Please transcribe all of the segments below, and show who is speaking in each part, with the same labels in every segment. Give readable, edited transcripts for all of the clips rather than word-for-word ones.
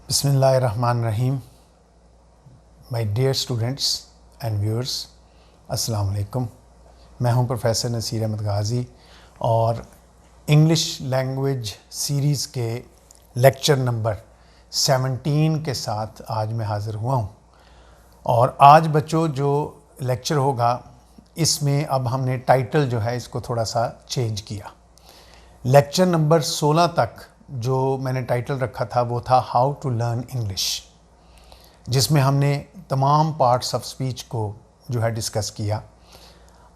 Speaker 1: बिस्मिल्लाहिर्रहमानिर्रहीम। My dear students and viewers, अस्सलाम वालेकुम। मैं हूं प्रोफेसर नसीर अहमद गाज़ी और इंग्लिश लैंग्वेज सीरीज़ के लेक्चर नंबर 17 के साथ आज मैं हाज़िर हुआ हूं। और आज बच्चों जो लेक्चर होगा इसमें अब हमने टाइटल जो है इसको थोड़ा सा चेंज किया। लेक्चर नंबर 16 तक जो मैंने टाइटल रखा था वो था हाउ टू लर्न इंग्लिश, जिसमें हमने तमाम पार्ट्स ऑफ स्पीच को जो है डिस्कस किया।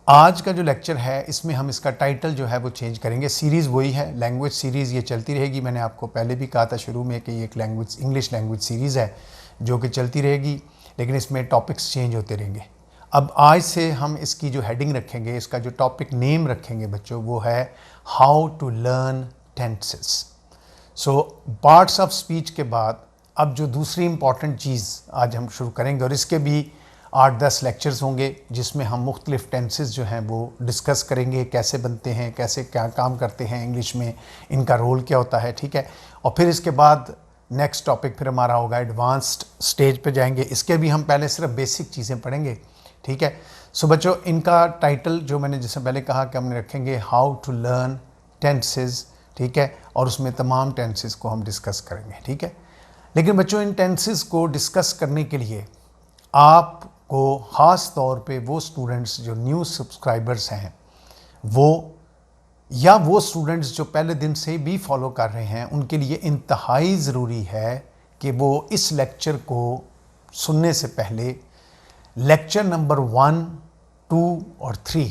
Speaker 1: आज का जो लेक्चर है इसमें हम इसका टाइटल जो है वो चेंज करेंगे। सीरीज़ वही है, लैंग्वेज सीरीज़ ये चलती रहेगी। मैंने आपको पहले भी कहा था शुरू में कि ये एक इंग्लिश लैंग्वेज सीरीज़ है जो कि चलती रहेगी, लेकिन इसमें टॉपिक्स चेंज होते रहेंगे। अब आज से हम इसकी जो हेडिंग रखेंगे, इसका जो टॉपिक नेम रखेंगे बच्चों, वो है how to learn tenses. So parts of speech के बाद अब जो दूसरी इम्पॉर्टेंट चीज़ आज हम शुरू करेंगे, और इसके भी 8-10 लेक्चर्स होंगे जिसमें हम मुख्तलिफ टेंसेस जो हैं वो डिस्कस करेंगे, कैसे बनते हैं, कैसे क्या काम करते हैं इंग्लिश में, इनका रोल क्या होता है, ठीक है। और फिर इसके बाद नेक्स्ट टॉपिक फिर हमारा होगा एडवांस्ड स्टेज पे जाएंगे। इसके भी हम पहले सिर्फ बेसिक चीज़ें पढ़ेंगे, ठीक है। सो बच्चों, इनका टाइटल जो मैंने जैसे पहले कहा कि हमने रखेंगे हाउ टू लर्न टेंसेस, ठीक है, और उसमें तमाम टेंसेस को हम डिस्कस करेंगे, ठीक है। लेकिन बच्चों, इन टेंसेस को डिस्कस करने के लिए आपको ख़ास तौर पे वो स्टूडेंट्स जो न्यू सब्सक्राइबर्स हैं वो स्टूडेंट्स जो पहले दिन से भी फॉलो कर रहे हैं, उनके लिए इंतहाई ज़रूरी है कि वो इस लेक्चर को सुनने से पहले लेक्चर नंबर 1, 2 और 3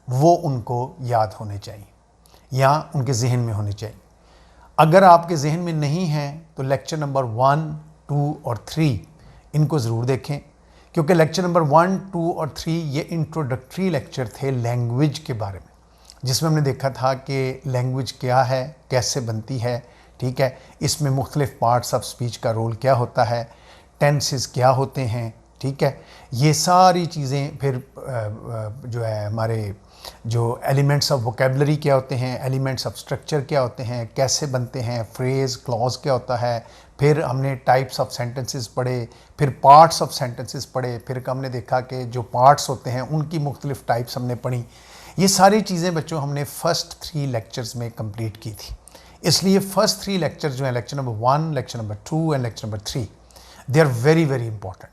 Speaker 1: वो उनको याद होने चाहिए या उनके जहन में होने चाहिए। अगर आपके जहन में नहीं है तो लेक्चर नंबर 1, 2 और 3 इनको ज़रूर देखें, क्योंकि लेक्चर नंबर 1, 2 और 3 ये इंट्रोडक्टरी लेक्चर थे लैंग्वेज के बारे में, जिसमें हमने देखा था कि लैंग्वेज क्या है, कैसे बनती है, ठीक है, इसमें मुख्तलिफ पार्ट्स ऑफ स्पीच का रोल क्या होता है, टेंसेस क्या होते हैं, ठीक है। ये सारी चीज़ें फिर जो है हमारे जो एलिमेंट्स ऑफ वोकेबलरी क्या होते हैं, एलिमेंट्स ऑफ स्ट्रक्चर क्या होते हैं, कैसे बनते हैं, फ्रेज़ क्लॉज क्या होता है, फिर हमने टाइप्स ऑफ सेंटेंसेस पढ़े, फिर पार्ट्स ऑफ सेंटेंसेस पढ़े, फिर हमने देखा कि जो पार्ट्स होते हैं उनकी मुख्तलिफ टाइप्स हमने पढ़ी। ये सारी चीज़ें बच्चों हमने फर्स्ट 3 लेक्चर्स में कंप्लीट की थी। इसलिए फर्स्ट 3 लेक्चर्स जो हैं, lecture number 1, lecture number 2 and lecture number 3, they are very very important.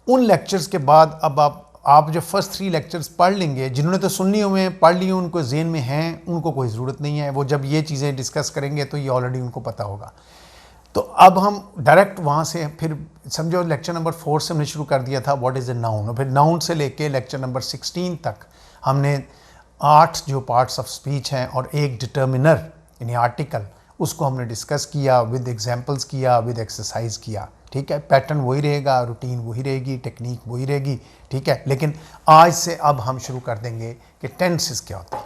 Speaker 1: उन लेक्चर्स के बाद अब आप जो फर्स्ट 3 लेक्चर्स पढ़ लेंगे, जिन्होंने तो सुननी हुए पढ़ लिए, उनको जेहन में हैं, उनको कोई ज़रूरत नहीं है, वो जब ये चीज़ें डिस्कस करेंगे तो ये ऑलरेडी उनको पता होगा। तो अब हम डायरेक्ट वहाँ से फिर समझो लेक्चर नंबर 4 से हमने शुरू कर दिया था व्हाट इज़ ए नाउन, और फिर नाउन से लेके लेक्चर नंबर 16 तक हमने 8 जो पार्ट्स ऑफ स्पीच हैं और एक डिटर्मिनर यानी आर्टिकल, उसको हमने डिस्कस किया, विद एग्जांपल्स किया, विद एक्सरसाइज किया, ठीक है। पैटर्न वही रहेगा, रूटीन वही रहेगी, टेक्निक वही रहेगी, ठीक है। लेकिन आज से अब हम शुरू कर देंगे कि टेंसेस क्या होते हैं,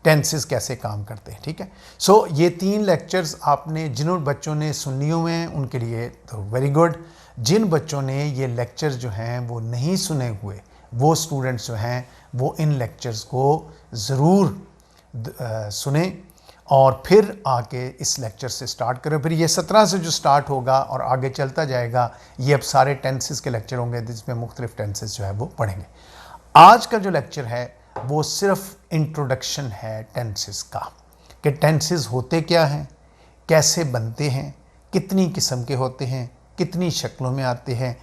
Speaker 1: टेंसेस कैसे काम करते हैं, ठीक है। सो ये 3 लेक्चर्स आपने जिन बच्चों ने सुनने हुए हैं उनके लिए तो वेरी गुड। जिन बच्चों ने ये लेक्चर्स जो हैं वो नहीं सुने हुए, वो स्टूडेंट्स जो हैं वो इन लेक्चर्स को ज़रूर सुने और फिर आके इस लेक्चर से स्टार्ट करें। फिर ये 17 से जो स्टार्ट होगा और आगे चलता जाएगा, ये अब सारे टेंसेस के लेक्चर होंगे जिसमें मुख्तलिफ टेंसेस जो है वो पढ़ेंगे। आज का जो लेक्चर है वो सिर्फ इंट्रोडक्शन है टेंसेस का, कि टेंसेस होते क्या हैं, कैसे बनते हैं, कितनी किस्म के होते हैं, कितनी शक्लों में आते हैं,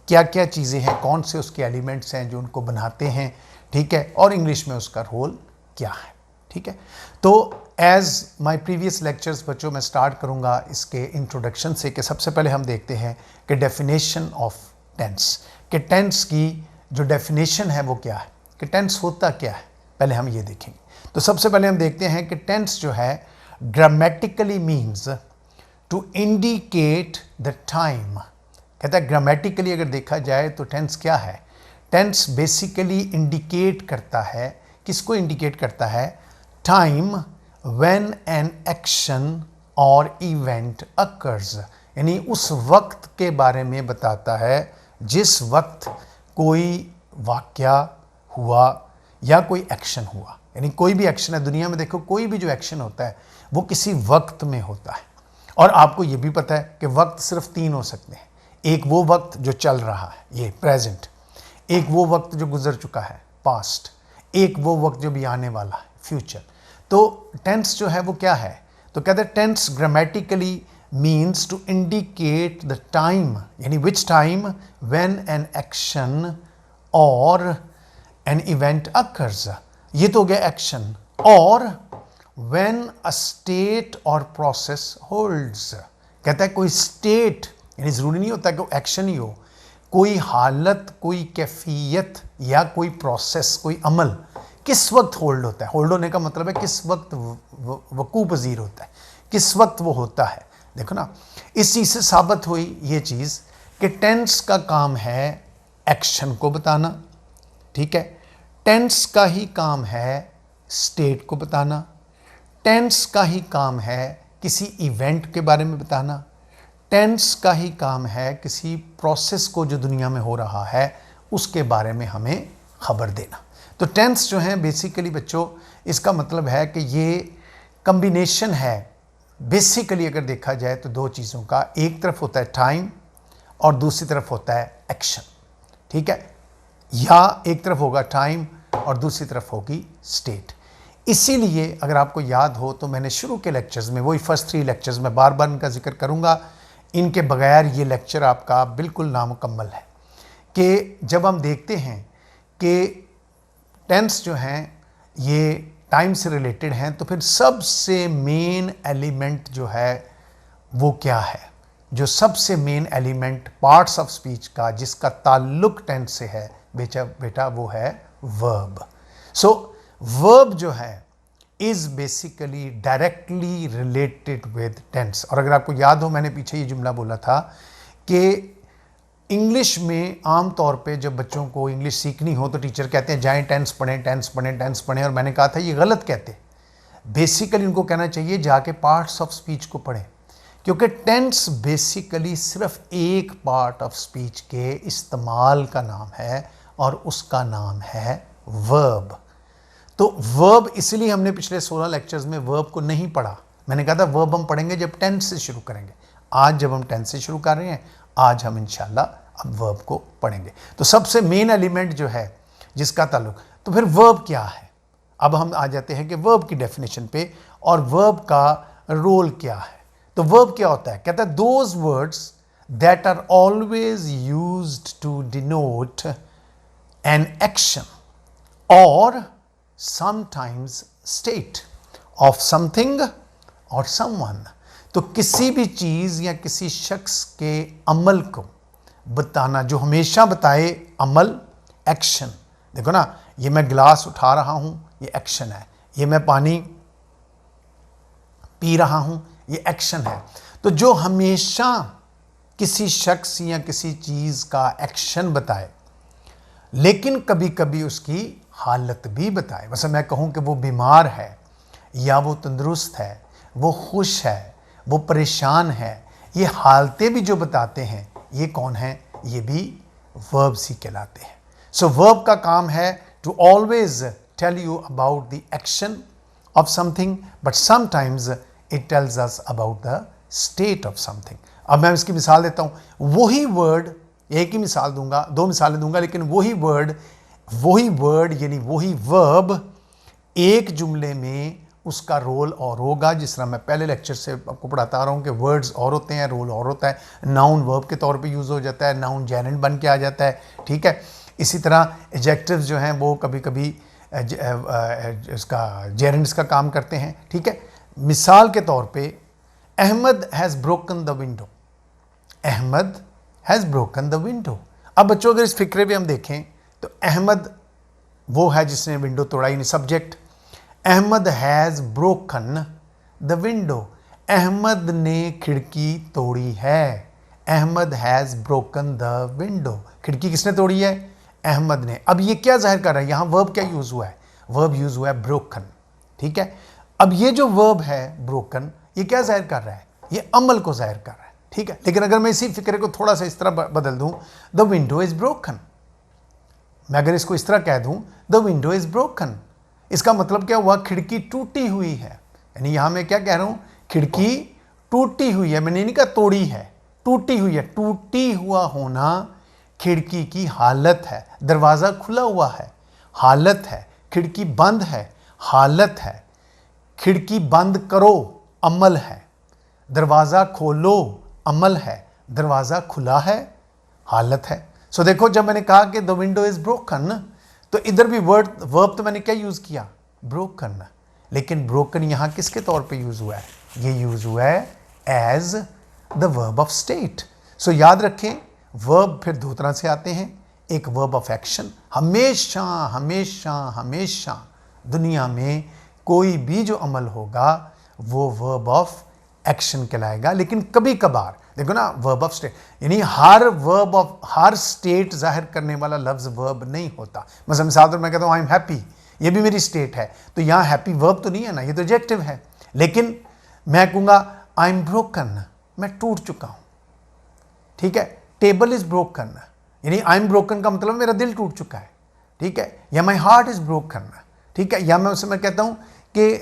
Speaker 1: क्या क्या चीज़ें हैं, कौन से उसके एलिमेंट्स हैं जो उनको बनाते हैं, ठीक है, और इंग्लिश में उसका रोल क्या है, ठीक है। तो एज़ माय प्रीवियस लेक्चर्स बच्चों, मैं स्टार्ट करूंगा इसके इंट्रोडक्शन से कि सबसे पहले हम देखते हैं कि डेफिनेशन ऑफ टेंस, कि टेंस की जो डेफिनेशन है वो क्या है, कि टेंस होता क्या है, पहले हम ये देखेंगे। तो सबसे पहले हम देखते हैं कि टेंस जो है grammatically means to indicate the time. कहता है ग्रामेटिकली अगर देखा जाए तो टेंस क्या है, टेंस बेसिकली इंडिकेट करता है, किसको इंडिकेट करता है, टाइम व्हेन एन एक्शन और इवेंट अकर्स, यानी उस वक्त के बारे में बताता है जिस वक्त कोई वाक़या हुआ या कोई एक्शन हुआ। यानी कोई भी एक्शन है दुनिया में, देखो कोई भी जो एक्शन होता है वो किसी वक्त में होता है। और आपको ये भी पता है कि वक्त सिर्फ 3 हो सकते हैं। एक वो वक्त जो चल रहा है, ये प्रेजेंट, एक वो वक्त जो गुजर चुका है, पास्ट, एक वो वक्त जो भी आने वाला है, फ्यूचर। तो टेंस जो है वो क्या है? तो कहते हैं tense grammatically means to indicate the time, यानी which time when an action और एन इवेंट अकर्स। ये तो हो गया एक्शन। और व्हेन अ स्टेट और प्रोसेस होल्ड्स, कहता है कोई स्टेट, यानी ज़रूरी नहीं होता कि एक्शन ही हो, कोई हालत, कोई कैफियत या कोई प्रोसेस, कोई अमल किस वक्त होल्ड होता है। होल्ड होने का मतलब है किस वक्त वकू पजीर होता है, किस वक्त वो होता है। देखो ना, इस चीज़ से साबित हुई ये चीज़ कि टेंस का काम है एक्शन को बताना, ठीक है। टेंस का ही काम है स्टेट को बताना, टेंस का ही काम है किसी इवेंट के बारे में बताना, टेंस का ही काम है किसी प्रोसेस को जो दुनिया में हो रहा है उसके बारे में हमें खबर देना। तो टेंस जो है बेसिकली बच्चों, इसका मतलब है कि ये कम्बिनेशन है बेसिकली, अगर देखा जाए तो दो चीज़ों का। एक तरफ होता है टाइम और दूसरी तरफ होता है एक्शन, ठीक है। या एक तरफ होगा टाइम और दूसरी तरफ होगी स्टेट। इसीलिए अगर आपको याद हो तो मैंने शुरू के लेक्चर्स में, वही फर्स्ट 3 लेक्चर्स में बार बार इनका जिक्र करूंगा, इनके बगैर ये लेक्चर आपका बिल्कुल नामुकम्मल है। कि जब हम देखते हैं कि टेंस जो हैं ये टाइम से रिलेटेड हैं, तो फिर सबसे मेन एलिमेंट जो है वो क्या है? जो सबसे main element parts of speech का जिसका ताल्लुक टेंस से है बेटा वो है वर्ब। सो वर्ब जो है is basically directly related with tense. और अगर आपको याद हो, मैंने पीछे ये जुमला बोला था कि इंग्लिश में आम तौर पे जब बच्चों को इंग्लिश सीखनी हो तो टीचर कहते हैं जाएं टेंस पढ़ें, टेंस पढ़ें, टेंस पढ़ें। और मैंने कहा था ये गलत कहते। बेसिकली उनको कहना चाहिए जाके पार्ट्स ऑफ स्पीच को पढ़ें, क्योंकि टेंस बेसिकली सिर्फ एक पार्ट ऑफ स्पीच के इस्तेमाल का नाम है और उसका नाम है वर्ब। तो वर्ब, इसलिए हमने पिछले 16 लेक्चर्स में वर्ब को नहीं पढ़ा। मैंने कहा था वर्ब हम पढ़ेंगे जब टेंस से शुरू करेंगे। आज जब हम टेंस से शुरू कर रहे हैं, आज हम इंशाल्लाह अब वर्ब को पढ़ेंगे। तो सबसे मेन एलिमेंट जो है जिसका ताल्लुक, तो फिर वर्ब क्या है? अब हम आ जाते हैं कि वर्ब की डेफिनेशन पे और वर्ब का रोल क्या है। तो वर्ब क्या होता है? कहता है those words that are always used to denote an action और समटाइम्स स्टेट ऑफ समथिंग और समवन। तो किसी भी चीज़ या किसी शख्स के अमल को बताना, जो हमेशा बताए अमल, एक्शन। देखो ना, ये मैं गिलास उठा रहा हूँ, ये एक्शन है। ये मैं पानी पी रहा हूँ, ये एक्शन है। तो जो हमेशा किसी शख्स या किसी चीज़ का एक्शन बताए लेकिन कभी कभी उसकी हालत भी बताए। वैसे मैं कहूँ कि वो बीमार है या वो तंदुरुस्त है, वो खुश है, वो परेशान है, ये हालतें भी जो बताते हैं, ये कौन है? ये भी वर्ब्स ही कहलाते हैं। सो वर्ब का काम है to always tell you about the action of something, but sometimes it tells us about the state of something. अब मैं इसकी मिसाल देता हूँ। वही वर्ड, एक ही मिसाल दूंगा, 2 मिसालें दूंगा, लेकिन वही वर्ड यानी वही वर्ब एक जुमले में उसका रोल और होगा। जिस तरह मैं पहले लेक्चर से आपको पढ़ाता आ रहा हूँ कि वर्ड्स और होते हैं, रोल और होता है। नाउन वर्ब के तौर पे यूज़ हो जाता है, नाउन जेरेंड बन के आ जाता है, ठीक है। इसी तरह एडजेक्टिव्स जो हैं वो कभी कभी इसका जेरेंड्स का काम करते हैं, ठीक है। मिसाल के तौर पे Ahmad has broken the window, Ahmad has broken the window. अब बच्चों अगर इस फिक्रे पे हम देखें तो अहमद वो है जिसने विंडो तोड़ा, यानी subject. Ahmad has broken the window, Ahmad ने खिड़की तोड़ी है। Ahmad has broken the window, खिड़की किसने तोड़ी है? अहमद ने। अब ये क्या जाहिर कर रहा है? यहाँ वर्ब क्या यूज़ हुआ है? वर्ब यूज़ हुआ है ब्रोकन, ठीक है। अब ये जो वर्ब है ब्रोकन, ये क्या जाहिर कर रहा है? ये अमल को जाहिर कर रहा है, ठीक है। लेकिन अगर मैं इसी फिक्रे को थोड़ा सा इस तरह बदल दूँ, द विंडो इज़ ब्रोकन, मैं अगर इसको इस तरह कह दूँ द विंडो इज़ ब्रोकन, इसका मतलब क्या हुआ? खिड़की टूटी हुई है। यानी यहाँ मैं क्या कह रहा हूँ? खिड़की टूटी हुई है, मैंने नहीं कहा तोड़ी है, टूटी हुई है। टूटी हुआ होना खिड़की की हालत है। दरवाज़ा खुला हुआ है, हालत है। खिड़की बंद है, हालत है। खिड़की बंद करो, अमल है। दरवाज़ा खोलो, अमल है। दरवाज़ा खुला है, हालत है। सो देखो, जब मैंने कहा कि द विंडो इज ब्रोकन, तो इधर भी वर्ब तो मैंने क्या यूज़ किया, ब्रोकन। लेकिन ब्रोकन यहाँ किसके तौर पे यूज़ हुआ है, ये यूज़ हुआ है as the verb of state. So याद रखें, वर्ब फिर दो तरह से आते हैं। एक वर्ब ऑफ एक्शन, हमेशा हमेशा हमेशा दुनिया में कोई भी जो अमल होगा वो वर्ब ऑफ एक्शन कहलाएगा। लेकिन कभी कभार देखो ना, वर्ब ऑफ स्टेट, यानी हर स्टेट जाहिर करने वाला लफ्ज वर्ब नहीं होता। मतलब मिसाल मैं कहता हूँ आई एम हैप्पी, ये भी मेरी स्टेट है, तो यहाँ हैप्पी वर्ब तो नहीं है ना, ये तो एडजेक्टिव है। लेकिन मैं कहूँगा आई एम ब्रोकन, मैं टूट चुका हूँ, ठीक है। टेबल इज ब्रोकन, यानी आई एम ब्रोकन का मतलब मेरा दिल टूट चुका है, ठीक है। या माई हार्ट इज ब्रोकन, ठीक है। या मैं कहता हूँ कि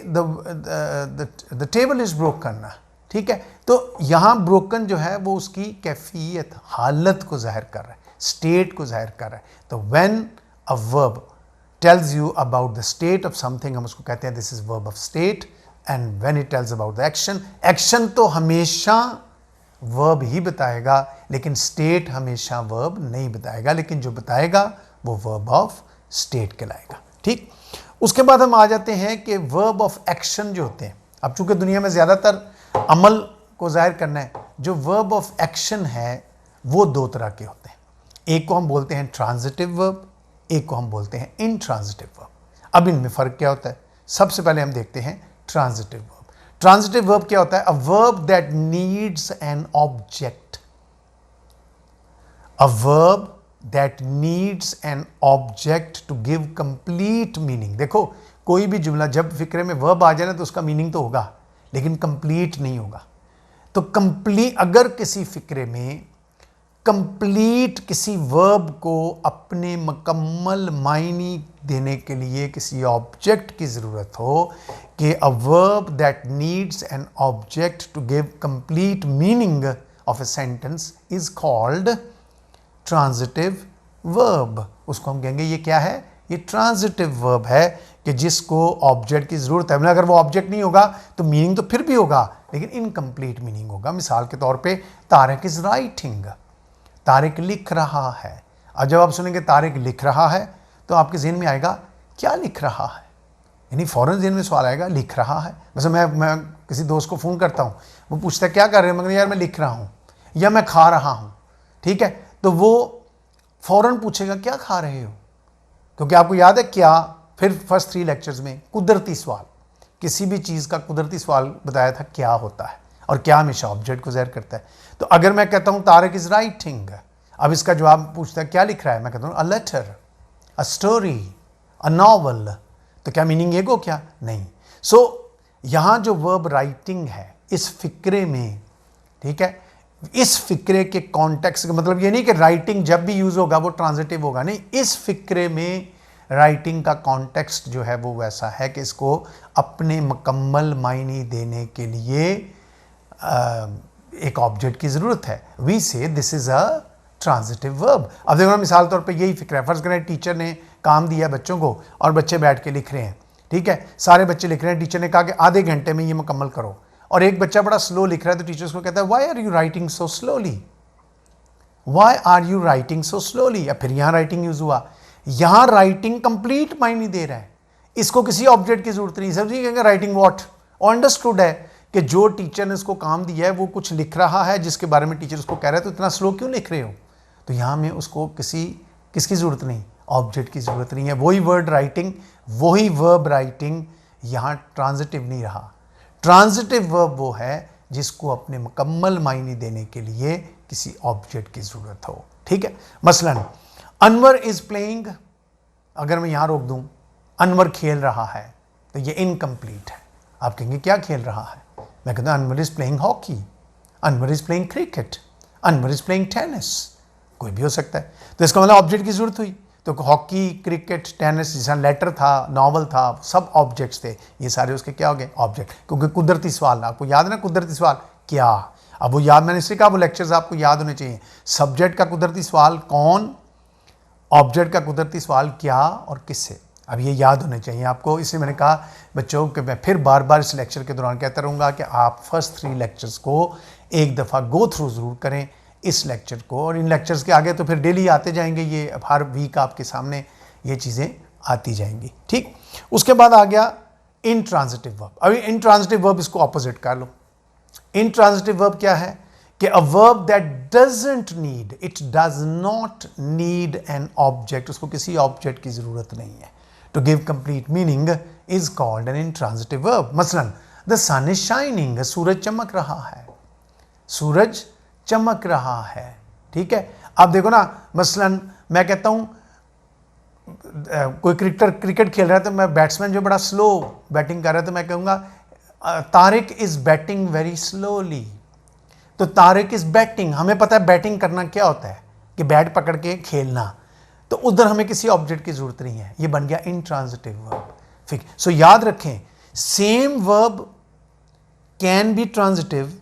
Speaker 1: द टेबल इज ब्रोकन, ठीक है। तो यहाँ ब्रोकन जो है वो उसकी कैफियत, हालत को जाहिर कर रहा है, स्टेट को जाहिर कर रहा है। तो when a verb tells you about the state of something, हम उसको कहते हैं this is verb of state. And when it tells about the action, action तो हमेशा वर्ब ही बताएगा, लेकिन स्टेट हमेशा वर्ब नहीं बताएगा, लेकिन जो बताएगा वो वर्ब ऑफ स्टेट कहलाएगा, ठीक। उसके बाद हम आ जाते हैं कि वर्ब ऑफ एक्शन जो होते हैं। अब चूंकि दुनिया में ज़्यादातर अमल को जाहिर करना है, जो वर्ब ऑफ एक्शन है वो दो तरह के होते हैं। एक को हम बोलते हैं ट्रांजिटिव वर्ब, एक को हम बोलते हैं इनट्रांजिटिव वर्ब। अब इनमें फ़र्क क्या होता है, सबसे पहले हम देखते हैं ट्रांजिटिव वर्ब। ट्रांजिटिव वर्ब क्या होता है, a verb that needs an object, a verb that needs an object to give complete meaning. देखो, कोई भी जुमला जब फिक्रे में वर्ब आ जाए ना तो उसका मीनिंग तो होगा, लेकिन कंप्लीट नहीं होगा। तो कंप्लीट, अगर किसी फिक्रे में कंप्लीट किसी वर्ब को अपने मुकम्मल मायने देने के लिए किसी ऑब्जेक्ट की ज़रूरत हो, कि a verb that needs an object to give complete meaning of a sentence is called transitive verb. उसको हम कहेंगे ये क्या है, ये ट्रांजिटिव वर्ब है कि जिसको ऑब्जेक्ट की ज़रूरत है। अगर वो ऑब्जेक्ट नहीं होगा तो मीनिंग तो फिर भी होगा, लेकिन इनकम्प्लीट मीनिंग होगा। मिसाल के तौर पे तारिक इज़ राइटिंग, तारिक लिख रहा है। अब जब आप सुनेंगे तारिक लिख रहा है तो आपके जहन में आएगा क्या लिख रहा है, यानी फ़ौरन जहन में सवाल आएगा लिख रहा है। वैसे मैं किसी दोस्त को फ़ोन करता हूँ, वो पूछता है क्या कर रहे हो, मगर यार मैं लिख रहा हूँ या मैं खा रहा हूँ, ठीक है। तो वो फ़ौरन पूछेगा क्या खा रहे हो, क्योंकि आपको याद है क्या, फिर फर्स्ट 3 लेक्चर्स में कुदरती सवाल, किसी भी चीज़ का कुदरती सवाल बताया था क्या होता है, और क्या हमेशा ऑब्जेक्ट को ज़ाहिर करता है। तो अगर मैं कहता हूँ तारिक इज़ राइटिंग, अब इसका जवाब पूछता है क्या लिख रहा है, मैं कहता हूँ a letter, a story, a novel, तो क्या मीनिंग ये को क्या नहीं। सो यहाँ जो वर्ब राइटिंग है इस फिक्रे में, ठीक है, इस फिक्रे के कॉन्टेक्स्ट का मतलब ये नहीं कि राइटिंग जब भी यूज़ होगा वो ट्रांजिटिव होगा, नहीं। इस फिक्रे में राइटिंग का कॉन्टेक्स्ट जो है वो वैसा है कि इसको अपने मुकम्मल मायने देने के लिए एक ऑब्जेक्ट की ज़रूरत है। वी से this is a transitive verb. अब देखो ना, मिसाल तौर पे यही फिक्र है, फ़र्ज़ करें टीचर ने काम दिया बच्चों को और बच्चे बैठ के लिख रहे हैं, ठीक है, सारे बच्चे लिख रहे हैं। टीचर ने कहा कि आधे घंटे में ये मुकम्मल करो, और एक बच्चा बड़ा स्लो लिख रहा है, तो टीचर उसको कहता है why are you writing so slowly, why are you writing so slowly. अब फिर यहाँ राइटिंग यूज़ हुआ, यहाँ राइटिंग कंप्लीट मायने दे रहा है, इसको किसी ऑब्जेक्ट की जरूरत नहीं। समझिए कहेंगे राइटिंग व्हाट, अंडरस्टूड है कि जो टीचर ने इसको काम दिया है वो कुछ लिख रहा है जिसके बारे में टीचर उसको कह रहा है, तो इतना स्लो क्यों लिख रहे हो। तो यहाँ में उसको किसकी ज़रूरत नहीं, ऑब्जेक्ट की ज़रूरत नहीं है। वही वर्ड राइटिंग, वही वर्ब राइटिंग, यहाँ ट्रांजिटिव नहीं रहा। ट्रांजिटिव वर्ब वो है जिसको अपने मुकम्मल मायने देने के लिए किसी ऑब्जेक्ट की ज़रूरत हो, ठीक है। मसलन अनवर इज़ प्लेइंग, अगर मैं यहाँ रोक दूँ अनवर खेल रहा है, तो ये इनकम्प्लीट है। आप कहेंगे क्या खेल रहा है, मैं कहता हूँ Anwar is playing hockey, Anwar is playing cricket, Anwar is playing tennis, कोई भी हो सकता है। तो इसका मतलब ऑब्जेक्ट की ज़रूरत हुई। तो हॉकी, क्रिकेट, टेनिस, जैसा लेटर था, नॉवल था, सब ऑब्जेक्ट्स थे, ये सारे उसके क्या हो गए, ऑब्जेक्ट। क्योंकि कुदरती सवाल, आपको याद है ना कुदरती सवाल, क्या। अब वो याद, मैंने इसलिए कहा वो लेक्चर्स आपको याद होने चाहिए। सब्जेक्ट का कुदरती सवाल कौन, ऑब्जेक्ट का कुदरती सवाल क्या और किससे, अब ये याद होने चाहिए आपको। इसलिए मैंने कहा बच्चों कि मैं फिर बार बार इस लेक्चर के दौरान कहता रहूँगा कि आप फर्स्ट 3 लेक्चर्स को एक दफ़ा गो थ्रू ज़रूर करें इस लेक्चर को, और इन लेक्चर्स के आगे तो फिर डेली आते जाएंगे, ये हर वीक आपके सामने ये चीज़ें आती जाएंगी। ठीक, उसके बाद आ गया इंट्रांजिटिव वर्ब। अभी इंट्रांजिटिव वर्ब इसको ऑपोजिट कर लो। इंट्रांजिटिव वर्ब क्या है कि a verb that doesn't need, it does not need an object, उसको किसी ऑब्जेक्ट की जरूरत नहीं है, to give complete meaning is called an intransitive verb. मसलन द सन इज शाइनिंग, सूरज चमक रहा है, सूरज चमक रहा है। ठीक है, अब देखो ना, मसलन मैं कहता हूं कोई क्रिकेट खेल रहा है तो मैं बैट्समैन जो बड़ा स्लो बैटिंग कर रहा है तो मैं कहूंगा Tariq is batting very slowly. तो तारिक इज बैटिंग, हमें पता है बैटिंग करना क्या होता है कि बैट पकड़ के खेलना, तो उधर हमें किसी ऑब्जेक्ट की जरूरत नहीं है, ये बन गया इंट्रांजिटिव वर्ब। ठीक, सो याद रखें, same verb can be transitive,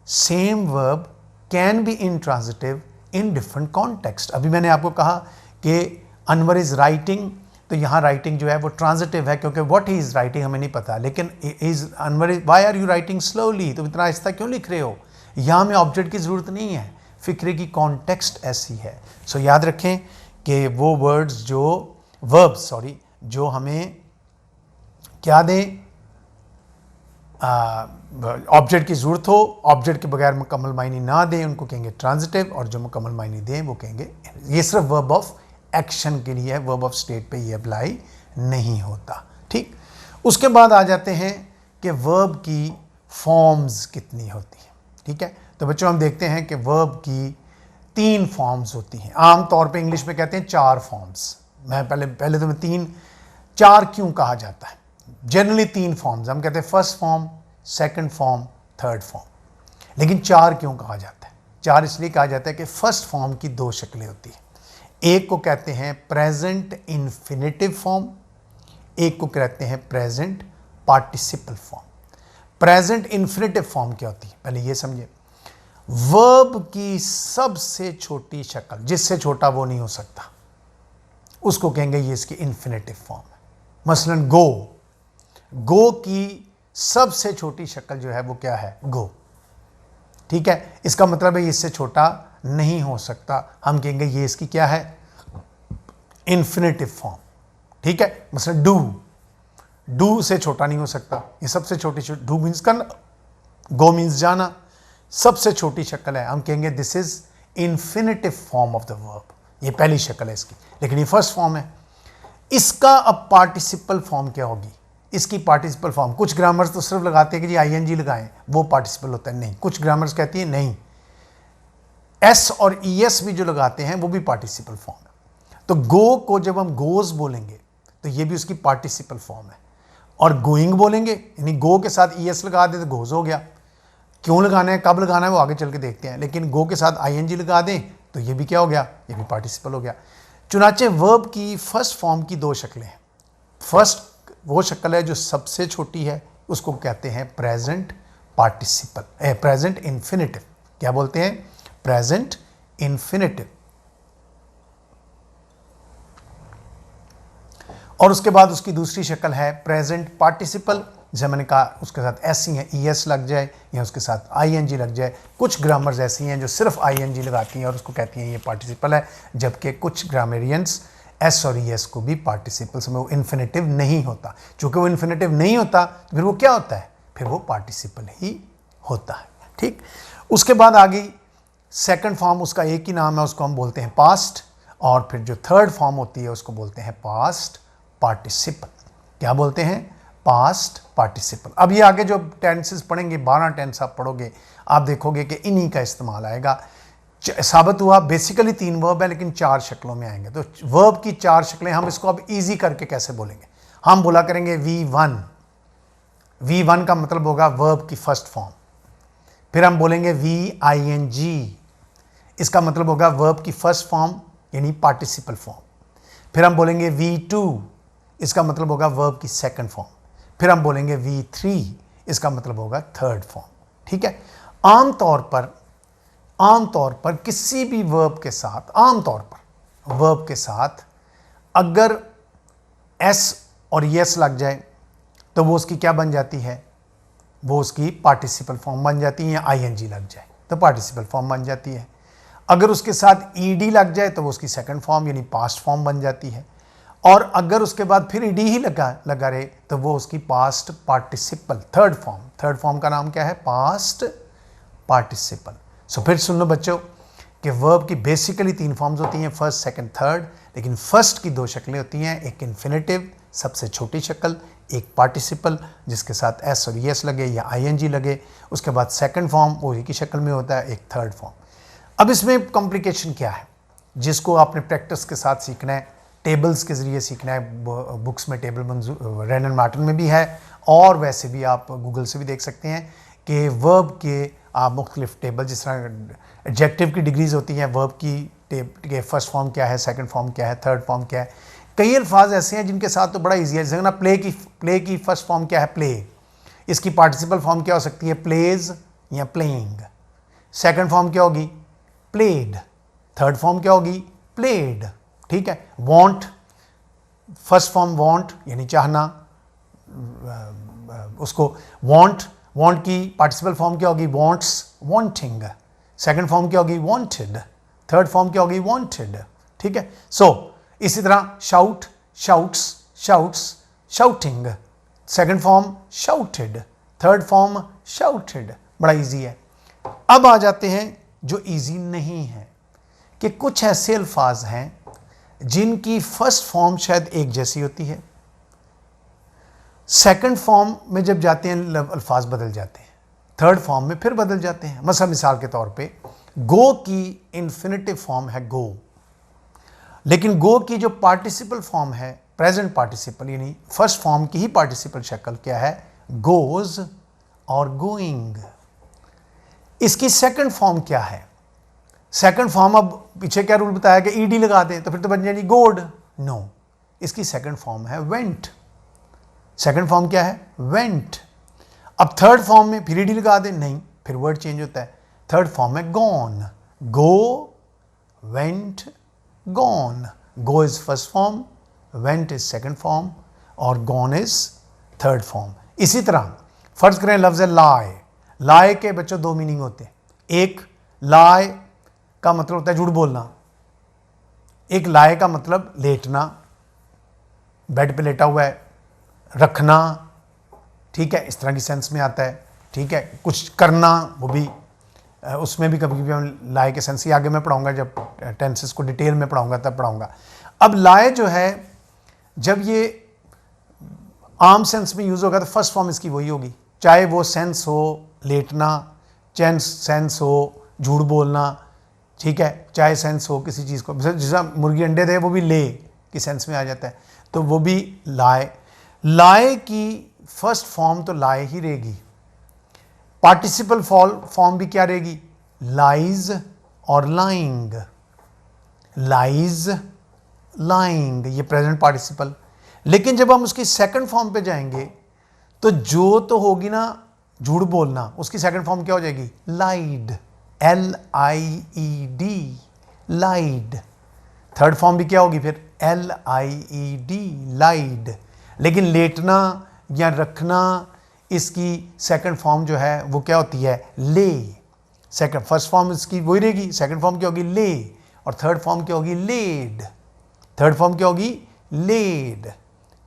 Speaker 1: same verb can be intransitive in different context. अभी मैंने आपको कहा कि अनवर इज राइटिंग, तो यहाँ राइटिंग जो है वो ट्रांजिटिव है क्योंकि व्हाट ही इज राइटिंग हमें नहीं पता, लेकिन is Anwar is why are you writing slowly, तुम इतना आहिस्ता क्यों लिख रहे हो, यहाँ में ऑब्जेक्ट की ज़रूरत नहीं है, फिक्रे की कॉन्टेक्स्ट ऐसी है। सो याद रखें कि वो वर्ड्स जो वर्ब्स सॉरी जो हमें क्या दें, ऑब्जेक्ट की ज़रूरत हो, ऑब्जेक्ट के बगैर मुकम्मल मायने ना दें, उनको कहेंगे ट्रांजिटिव, और जो मुकम्मल मायने दें वो कहेंगे। ये सिर्फ वर्ब ऑफ एक्शन के लिए है, वर्ब ऑफ स्टेट पे ये अप्लाई नहीं होता। ठीक, उसके बाद आ जाते हैं कि वर्ब की फॉर्म्स कितनी होती हैं। ठीक है, तो बच्चों हम देखते हैं कि वर्ब की 3 फॉर्म्स होती हैं। आम तौर पे इंग्लिश में कहते हैं 4 फॉर्म्स। मैं पहले तो मैं 4 क्यों कहा जाता है, जनरली 3 फॉर्म्स हम कहते हैं, first form, second form, third form, लेकिन 4 क्यों कहा जाता है? 4 इसलिए कहा जाता है कि फर्स्ट फॉर्म की 2 शक्लें होती हैं। एक को कहते हैं प्रेजेंट इन्फिनेटिव फॉर्म, एक को कहते हैं present participle form. Present infinitive form क्या होती है, पहले ये समझे। वर्ब की सबसे छोटी शक्ल, जिससे छोटा वो नहीं हो सकता, उसको कहेंगे ये इसकी इन्फिनेटिव फॉर्म है। मसलन गो, गो की सबसे छोटी शक्ल जो है वो क्या है, गो। ठीक है, इसका मतलब है इससे छोटा नहीं हो सकता, हम कहेंगे ये इसकी क्या है, इन्फिनेटिव फॉर्म। ठीक है, मसलन डू, डू से छोटा नहीं हो सकता, ये सबसे छोटी, डू मीन्स करना, गो मीन्स जाना, सबसे छोटी शक्ल है, हम कहेंगे this is infinitive form of the verb, ये पहली शक्ल है इसकी, लेकिन ये फर्स्ट फॉर्म है। इसका अब पार्टिसिपल फॉर्म क्या होगी, इसकी पार्टिसिपल फॉर्म, कुछ ग्रामर्स तो सिर्फ लगाते हैं कि जी आईएनजी लगाएं वो पार्टिसिपल होता है, नहीं, कुछ ग्रामर्स कहती है नहीं, एस और ईएस भी जो लगाते हैं वो भी पार्टिसिपल फॉर्म है। तो गो को जब हम गोज बोलेंगे तो ये भी उसकी पार्टिसिपल फॉर्म है, और गोइंग बोलेंगे यानी गो के साथ ईएस लगा दे तो गोज हो गया। क्यों लगाना है, कब लगाना है वो आगे चल के देखते हैं, लेकिन गो के साथ आईएनजी लगा दें तो ये भी क्या हो गया, ये भी पार्टिसिपल हो गया। चुनाचे वर्ब की फर्स्ट फॉर्म की 2 शक्लें हैं। फर्स्ट वो शक्ल है जो सबसे छोटी है, उसको कहते हैं प्रेजेंट पार्टिसिपल, प्रेजेंट इन्फिनेटिव। क्या बोलते हैं, प्रेजेंट इन्फिनेटिव। और उसके बाद उसकी दूसरी शक्ल है प्रेजेंट पार्टिसिपल, जैसे मैंने कहा उसके साथ ऐसी हैं ईएस लग जाए या उसके साथ आईएनजी लग जाए। कुछ ग्रामर्स ऐसी हैं जो सिर्फ आईएनजी लगाती हैं और उसको कहती हैं ये पार्टिसिपल है, जबकि कुछ ग्रामेरियंस एस और ईएस को भी पार्टिसिपल्स में वो इन्फिनेटिव नहीं होता। चूंकि वो इन्फिनेटिव नहीं होता तो फिर वो क्या होता है, फिर वो पार्टिसिपल ही होता है। ठीक, उसके बाद आ गई सेकंड फॉर्म, उसका एक ही नाम है, उसको हम बोलते हैं पास्ट, और फिर जो थर्ड फॉर्म होती है उसको बोलते हैं पास्ट पार्टिसिपल। क्या बोलते हैं, पास्ट पार्टिसिपल। अब ये आगे जो टेंसेस पढ़ेंगे, 12 टेंस आप पढ़ोगे, आप देखोगे कि इन्हीं का इस्तेमाल आएगा। साबित हुआ बेसिकली 3 वर्ब है लेकिन 4 शक्लों में आएंगे। तो वर्ब की 4 शक्लें, हम इसको अब इजी करके कैसे बोलेंगे, हम बोला करेंगे V1, V1 का मतलब होगा वर्ब की फर्स्ट फॉर्म। फिर हम बोलेंगे VING, इसका मतलब होगा वर्ब की फर्स्ट फॉर्म यानी पार्टिसिपल फॉर्म। फिर हम बोलेंगे V2, इसका मतलब होगा वर्ब की सेकंड फॉर्म। फिर हम बोलेंगे V3, इसका मतलब होगा थर्ड फॉर्म। ठीक है, आमतौर पर किसी भी वर्ब के साथ, आमतौर पर वर्ब के साथ अगर एस और यस लग जाए तो वो उसकी क्या बन जाती है, वो उसकी पार्टिसिपल फॉर्म बन जाती है, या आईएनजी लग जाए तो पार्टिसिपल फॉर्म बन जाती है। अगर उसके साथ ईडी लग जाए तो वो उसकी सेकंड फॉर्म यानी पास्ट फॉर्म बन जाती है, और अगर उसके बाद फिर ईडी ही लगा रहे तो वो उसकी पास्ट पार्टिसिपल थर्ड फॉर्म का नाम क्या है, पास्ट पार्टिसिपल। सो फिर सुन लो बच्चों कि वर्ब की बेसिकली 3 फॉर्म्स होती हैं, फर्स्ट, सेकंड, थर्ड, लेकिन फर्स्ट की 2 शक्लें होती हैं, एक इन्फिनेटिव सबसे छोटी शक्ल, एक पार्टिसिपल जिसके साथ एस और एस लगे या आईएनजी लगे, उसके बाद सेकंड फॉर्म वो एक ही शक्ल में होता है, एक थर्ड फॉर्म। अब इसमें कॉम्प्लिकेशन क्या है जिसको आपने प्रैक्टिस के साथ सीखना है, टेबल्स के ज़रिए सीखना है। बुक्स में टेबल मंजूर रैन एंड मार्टिन में भी है, और वैसे भी आप गूगल से भी देख सकते हैं कि वर्ब के आप मुख्तलिफ टेबल, जिस तरह एडजेक्टिव की डिग्रीज होती हैं, वर्ब की फर्स्ट फॉर्म क्या है, सेकंड फॉर्म क्या है, थर्ड फॉर्म क्या है। कई अल्फाज ऐसे हैं जिनके साथ तो बड़ा ईजी है, जैसे ना प्ले की फर्स्ट फॉर्म क्या है, प्ले, इसकी पार्टिसिपल फॉर्म क्या हो सकती है, प्लेज या प्लेइंग। सेकंड फॉर्म क्या होगी, प्लेड। थर्ड फॉर्म क्या होगी, प्लेड। ठीक है। वॉन्ट, फर्स्ट फॉर्म वॉन्ट यानी चाहना, उसको वॉन्ट की पार्टिसिपल फॉर्म क्या होगी, वॉन्ट्स, वॉन्टिंग। सेकंड फॉर्म क्या होगी, वॉन्टेड। थर्ड फॉर्म क्या होगी, वॉन्टेड। ठीक है। सो इसी तरह shout, shouts, shouts, shouting. Second form shouted, third form shouted. बड़ा इजी है। अब आ जाते हैं जो इजी नहीं है, कि कुछ ऐसे अल्फाज हैं जिनकी फर्स्ट फॉर्म शायद एक जैसी होती है, सेकंड फॉर्म में जब जाते हैं अल्फाज बदल जाते हैं, थर्ड फॉर्म में फिर बदल जाते हैं। मसला मिसाल के तौर पे गो की इन्फिनेटिव फॉर्म है गो, लेकिन गो की जो पार्टिसिपल फॉर्म है प्रेजेंट पार्टिसिपल यानी फर्स्ट फॉर्म की ही पार्टिसिपल शक्ल क्या है, गोज और गोइंग। इसकी सेकंड फॉर्म क्या है, सेकंड फॉर्म, अब पीछे क्या रूल बताया कि ईडी लगा दें तो फिर तो बन जाएगी गोड, नो, इसकी सेकंड फॉर्म है वेंट। सेकंड फॉर्म क्या है, वेंट। अब थर्ड फॉर्म में फिर ईडी लगा दें, नहीं, फिर वर्ड चेंज होता है, थर्ड फॉर्म है gone, go, went, gone. Go is first form, went is second form, और गॉन इज थर्ड फॉर्म। इसी तरह फर्ज करें लफ्ज है लाई। लाई के बच्चों 2 मीनिंग होते हैं, एक लाई का मतलब होता है झूठ बोलना, एक लाई का मतलब लेटना, बेड पे लेटा हुआ है, रखना, ठीक है, इस तरह की सेंस में आता है। ठीक है। कुछ करना, वो भी उसमें भी कभी कभी हम लाई के सेंस ही आगे मैं पढ़ाऊंगा, जब टेंसेस को डिटेल में पढ़ाऊंगा तब पढ़ाऊंगा। अब लाई जो है जब ये आम सेंस में यूज़ होगा तो फर्स्ट फॉर्म इसकी वही होगी, चाहे वो सेंस हो लेटना, चाहे सेंस हो झूठ बोलना, ठीक है, चाहे सेंस हो किसी चीज़ को, जैसा मुर्गी अंडे दे वो भी ले की सेंस में आ जाता है, तो वो भी लाए। लाए की फर्स्ट फॉर्म तो लाए ही रहेगी, पार्टिसिपल फॉर्म भी क्या रहेगी, लाइज और लाइंग। लाइज, लाइंग ये प्रेजेंट पार्टिसिपल। लेकिन जब हम उसकी सेकंड फॉर्म पे जाएंगे तो जो तो होगी ना झूठ बोलना, उसकी सेकंड फॉर्म क्या हो जाएगी, लाइड, LIED, लाइड। थर्ड फॉर्म भी क्या होगी फिर, LIED, लाइड। लेकिन लेटना या रखना, इसकी सेकंड फॉर्म जो है वो क्या होती है, ले। सेकंड, फर्स्ट फॉर्म इसकी वही रहेगी, सेकंड फॉर्म क्या होगी, ले, और थर्ड फॉर्म क्या होगी, लेड। थर्ड फॉर्म क्या होगी, लेड।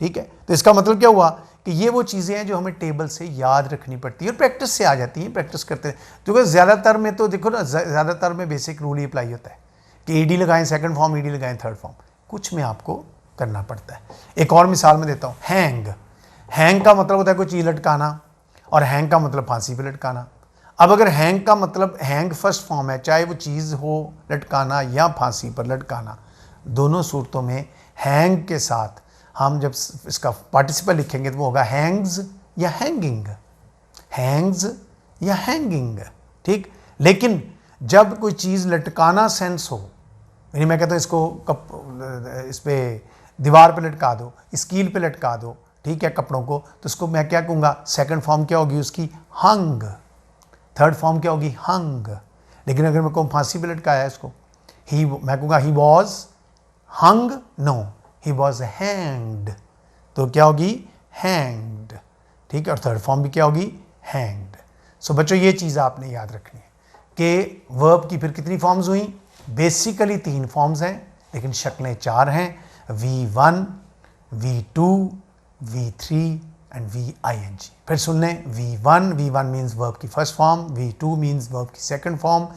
Speaker 1: ठीक है। तो इसका मतलब क्या हुआ कि ये वो चीज़ें हैं जो हमें टेबल से याद रखनी पड़ती है और प्रैक्टिस से आ जाती हैं, प्रैक्टिस करते हैं। क्योंकि ज़्यादातर में तो देखो ना, ज़्यादातर में बेसिक रूल ही अप्लाई होता है कि ईडी लगाएं सेकंड फॉर्म, ईडी लगाएं थर्ड फॉर्म, कुछ में आपको करना पड़ता है। एक और मिसाल में देता हूँ, हैंग। हैंग का मतलब होता है कोई चीज़ लटकाना, और हैंग का मतलब फांसी पे लटकाना। अब अगर हैंग का मतलब, हैंग फर्स्ट फॉर्म है, चाहे वो चीज़ हो लटकाना या फांसी पर लटकाना, दोनों सूरतों में हैंग के साथ हम जब इसका पार्टिसिपल लिखेंगे तो वो होगा हैंग्स या हैंगिंग, हैंग्स या हैंगिंग। ठीक। लेकिन जब कोई चीज़ लटकाना सेंस हो, यानी मैं कहता हूँ इसको इस पे दीवार पे लटका दो, स्कील पे लटका दो, ठीक है, कपड़ों को, तो उसको मैं क्या कहूँगा, सेकंड फॉर्म क्या होगी उसकी, हंग। थर्ड फॉर्म क्या होगी, हंग। लेकिन अगर मैं कहूँ फांसी पे लटकाया है इसको, मैं कहूँगा he was hung, no, he was hanged, तो क्या होगी, हैंग्ड। ठीक है, और थर्ड फॉर्म भी क्या होगी, हैंग्ड। सो बच्चों ये चीज़ आपने याद रखनी है कि वर्ब की फिर कितनी फॉर्म्स हुई, बेसिकली 3 फॉर्म्स हैं लेकिन शक्लें 4 हैं, V1, V2, V3 and VING। फिर सुन लें, V1 मीन्स वर्ब की first form, V2 means verb की second form,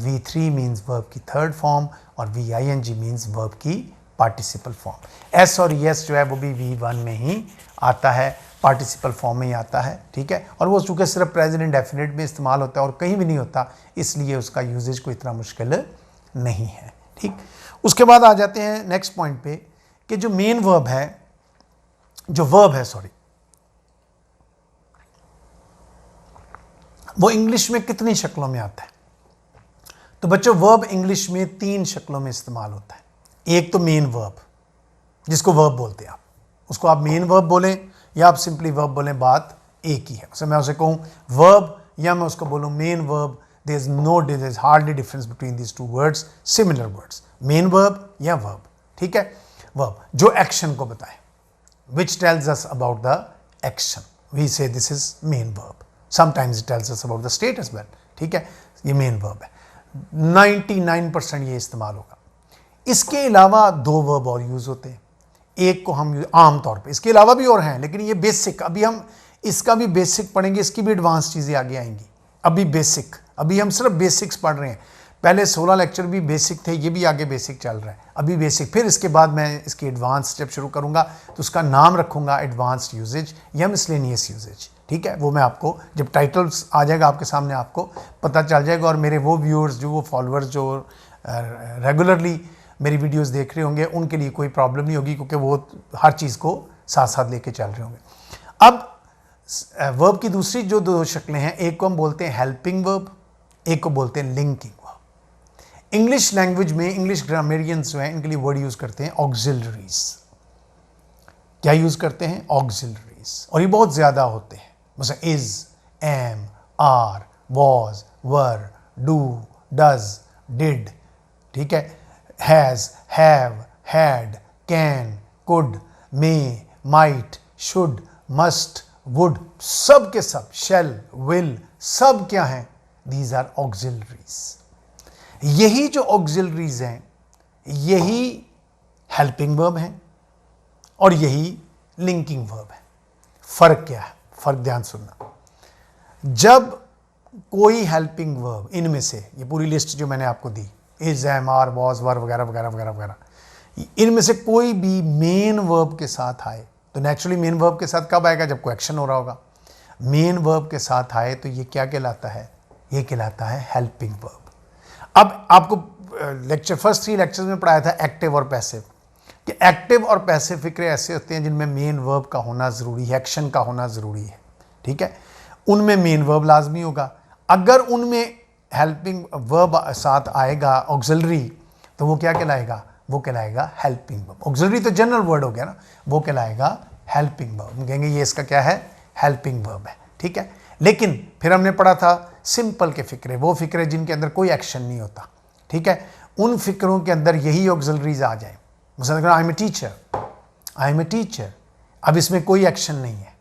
Speaker 1: V3 means verb की थर्ड फॉर्म और VING मीन्स वर्ब की पार्टिसिपल फॉर्म। S और ES जो है वो भी V1 में ही आता है, पार्टिसिपल फॉर्म में ही आता है। ठीक है, और वो चूँकि सिर्फ प्रेजेंट इंडेफिनिट में इस्तेमाल होता है और कहीं भी नहीं होता, इसलिए उसका यूजेज को इतना मुश्किल नहीं है। ठीक, उसके बाद आ जाते हैं नेक्स्ट पॉइंट पे कि जो मेन वर्ब है, वो इंग्लिश में कितनी शक्लों में आता है। तो बच्चों वर्ब इंग्लिश में 3 शक्लों में इस्तेमाल होता है। एक तो मेन वर्ब, जिसको वर्ब बोलते हैं आप, उसको आप मेन वर्ब बोलें या आप सिंपली वर्ब बोलें, बात एक ही है। उसे मैं उसे कहूँ वर्ब या मैं उसको बोलूँ main verb, there is hardly difference between these two words, similar words, main verb या वर्ब। ठीक है, वर्ब जो एक्शन को बताए, which tells us about the action, we say this is main verb, sometimes it tells us about the state as well। ठीक है, ये main verb है, 99% ये इस्तेमाल होगा। इसके अलावा 2 वर्ब और यूज होते हैं, एक को हम आम तौर पे, इसके अलावा भी और हैं लेकिन ये बेसिक, अभी हम इसका भी बेसिक पढ़ेंगे, इसकी भी एडवांस चीज़ें आगे आएंगी। अभी बेसिक, अभी हम सिर्फ बेसिक्स पढ़ रहे हैं, पहले 16 लेक्चर भी बेसिक थे, ये भी आगे बेसिक चल रहा है, अभी बेसिक। फिर इसके बाद मैं इसकी एडवांस स्टेप शुरू करूंगा तो उसका नाम रखूंगा एडवांस्ड यूजेज या मिसलेनियस यूजेज। ठीक है, वो मैं आपको जब टाइटल्स आ जाएगा आपके सामने आपको पता चल जाएगा, और मेरे वो व्यूअर्स जो वो फॉलोअर्स जो रेगुलरली मेरी वीडियोस देख रहे होंगे उनके लिए कोई प्रॉब्लम नहीं होगी, क्योंकि वो हर चीज़ को साथ साथ लेके चल रहे होंगे। अब वर्ब की दूसरी जो 2 शक्लें हैं, एक को हम बोलते हैं हेल्पिंग वर्ब, एक को बोलते हैं लिंकिंग वर्ब। इंग्लिश लैंग्वेज में इंग्लिश ग्रामेरियंस जो हैं इनके लिए वर्ड यूज करते हैं ऑक्सिलरीज। क्या यूज करते हैं, ऑक्सिलरीज, और ये बहुत ज्यादा होते हैं, जैसे is, am, are, was, were, do, does, did. ठीक है, has, have, had, can, could, may, might, should, must, would, सब के सब, शेल, विल, सब क्या हैं, दीज आर ऑक्सिलरीज। यही जो ऑक्सिलरीज हैं यही हेल्पिंग वर्ब हैं और यही लिंकिंग वर्ब है। फर्क क्या है, फर्क ध्यान सुनना। जब कोई हेल्पिंग वर्ब इनमें से, ये पूरी लिस्ट जो मैंने आपको दी, इज, एम, आर, वॉज, वर वगैरह वगैरह वगैरह वगैरह, इनमें से कोई भी मेन वर्ब के साथ आए, तो नेचुरली मेन वर्ब के साथ कब आएगा, जब कोई एक्शन हो रहा होगा। मेन वर्ब के साथ आए तो ये क्या कहलाता है, ये कहलाता है हेल्पिंग वर्ब। अब आपको फर्स्ट 3 लेक्चर्स में पढ़ाया था एक्टिव और पैसिव, कि एक्टिव और पैसिव फिक्रे ऐसे होते हैं जिनमें मेन वर्ब का होना ज़रूरी है, एक्शन का होना ज़रूरी है। ठीक है, उनमें मेन वर्ब लाजमी होगा। अगर उनमें हेल्पिंग वर्ब साथ आएगा ऑक्सिलरी, तो वो क्या कहलाएगा, वो कहलाएगा हेल्पिंग वर्ब। ऑक्सिलरी तो जनरल वर्ड हो गया ना, वो कहलाएगा हेल्पिंग वर्ब। हम कहेंगे ये इसका क्या है, हेल्पिंग वर्ब है। ठीक है, लेकिन फिर हमने पढ़ा था सिंपल के फिक्रे, वो फिक्रे जिनके अंदर कोई एक्शन नहीं होता। ठीक है, उन फिक्रों के अंदर यही ऑक्सिलरीज आ जाए। मतलब I am a teacher, I am a teacher, अब इसमें कोई एक्शन नहीं है,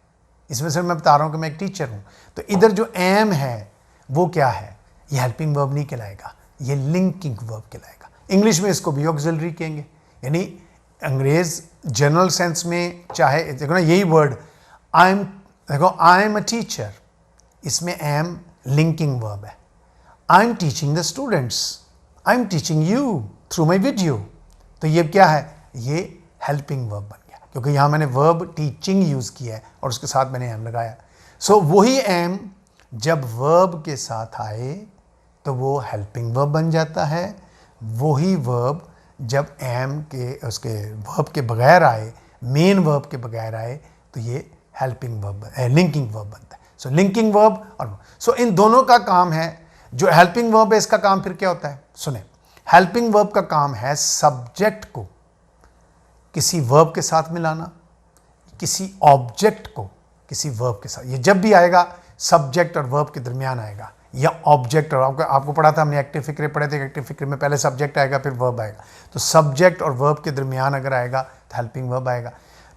Speaker 1: इसमें सिर्फ मैं बता रहा हूँ कि मैं एक टीचर हूँ। तो इधर जो एम है वो क्या है, ये हेल्पिंग वर्ब नहीं कहलाएगा, ये लिंकिंग वर्ब कहलाएगा। इंग्लिश में इसको भी ऑक्सिलरी कहेंगे, यानी अंग्रेज जनरल सेंस में, चाहे देखो ना यही वर्ड आई एम, देखो आई एम अ टीचर, इसमें एम लिंकिंग वर्ब है। I am teaching the students, I am teaching you through my video, तो ये क्या है, ये हेल्पिंग वर्ब बन गया, क्योंकि यहाँ मैंने वर्ब टीचिंग यूज़ किया है और उसके साथ मैंने एम लगाया। सो वही एम जब वर्ब के साथ आए तो वो हेल्पिंग वर्ब बन जाता है, वही वर्ब जब एम के उसके वर्ब के बगैर आए, मेन वर्ब के बगैर आए, तो ये हेल्पिंग वर्ब, लिंकिंग वर्ब बनता है। सो लिंकिंग वर्ब और सो इन दोनों का काम है। जो हेल्पिंग वर्ब है इसका काम फिर क्या होता है, सुने, हेल्पिंग वर्ब का काम है सब्जेक्ट को किसी वर्ब के साथ मिलाना, किसी ऑब्जेक्ट को किसी वर्ब के साथ। ये जब भी आएगा सब्जेक्ट और वर्ब के दरमियान आएगा, या ऑब्जेक्ट, और आपको पढ़ा था हमने, एक्टिव फिक्रे पढ़े थे। एक्टिव फिक्रे में पहले सब्जेक्ट आएगा फिर वर्ब आएगा, तो सब्जेक्ट और वर्ब के दरमियान अगर आएगा तो हेल्पिंग वर्ब आएगा।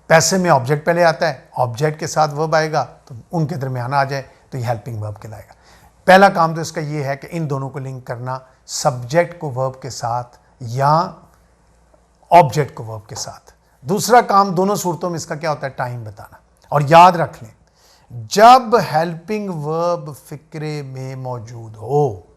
Speaker 1: पैसे में ऑब्जेक्ट पहले आता है, ऑब्जेक्ट के साथ वर्ब आएगा तो उनके दरमियान आ जाए तो ये हेल्पिंग वर्ब कहलाएगा। पहला काम तो इसका ये है कि इन दोनों को लिंक करना, सब्जेक्ट को वर्ब के साथ या ऑब्जेक्ट को वर्ब के साथ। दूसरा काम दोनों सूरतों में इसका क्या होता है, टाइम बताना। और याद रख लें, जब हेल्पिंग वर्ब फिक्रे में मौजूद हो,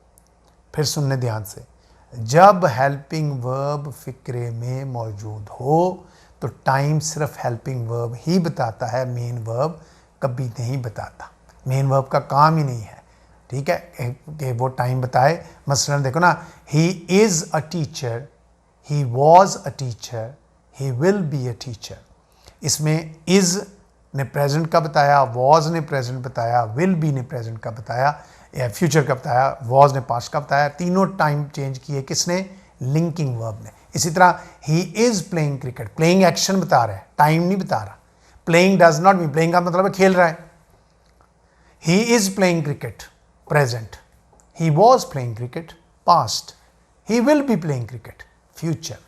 Speaker 1: फिर सुनने ध्यान से, जब हेल्पिंग वर्ब फिक्रे में मौजूद हो तो टाइम सिर्फ हेल्पिंग वर्ब ही बताता है, मेन वर्ब कभी नहीं बताता। मेन वर्ब का काम ही नहीं है, ठीक है, कि वो टाइम बताए। मसलन देखो ना, he is a teacher, he was a teacher, he will be a teacher. इसमें इज़ ने प्रेजेंट का बताया, वॉज ने प्रेजेंट बताया, विल बी ने प्रेजेंट का बताया, या फ्यूचर का बताया, वॉज ने पास्ट का बताया। तीनों टाइम चेंज किए किसने, लिंकिंग वर्ब ने। इसी तरह he is playing cricket, playing action बता रहा है, टाइम नहीं बता रहा। Playing does not mean, playing का मतलब है खेल रहा है। He is playing cricket present, he was playing cricket past, he will be playing cricket future.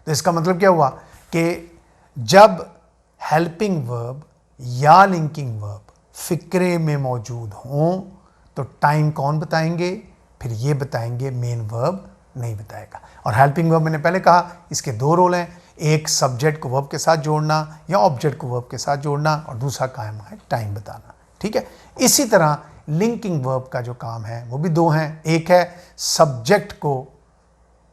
Speaker 1: तो इसका मतलब क्या हुआ कि जब हेल्पिंग वर्ब या लिंकिंग वर्ब फिक्रे में मौजूद हों तो टाइम कौन बताएंगे, फिर ये बताएंगे, मेन वर्ब नहीं बताएगा। और हेल्पिंग वर्ब मैंने पहले कहा इसके दो रोल हैं, एक सब्जेक्ट को वर्ब के साथ जोड़ना या ऑब्जेक्ट को वर्ब के साथ जोड़ना, और दूसरा काम है टाइम बताना, ठीक है। इसी तरह लिंकिंग वर्ब का जो काम है वो भी दो हैं, एक है सब्जेक्ट को,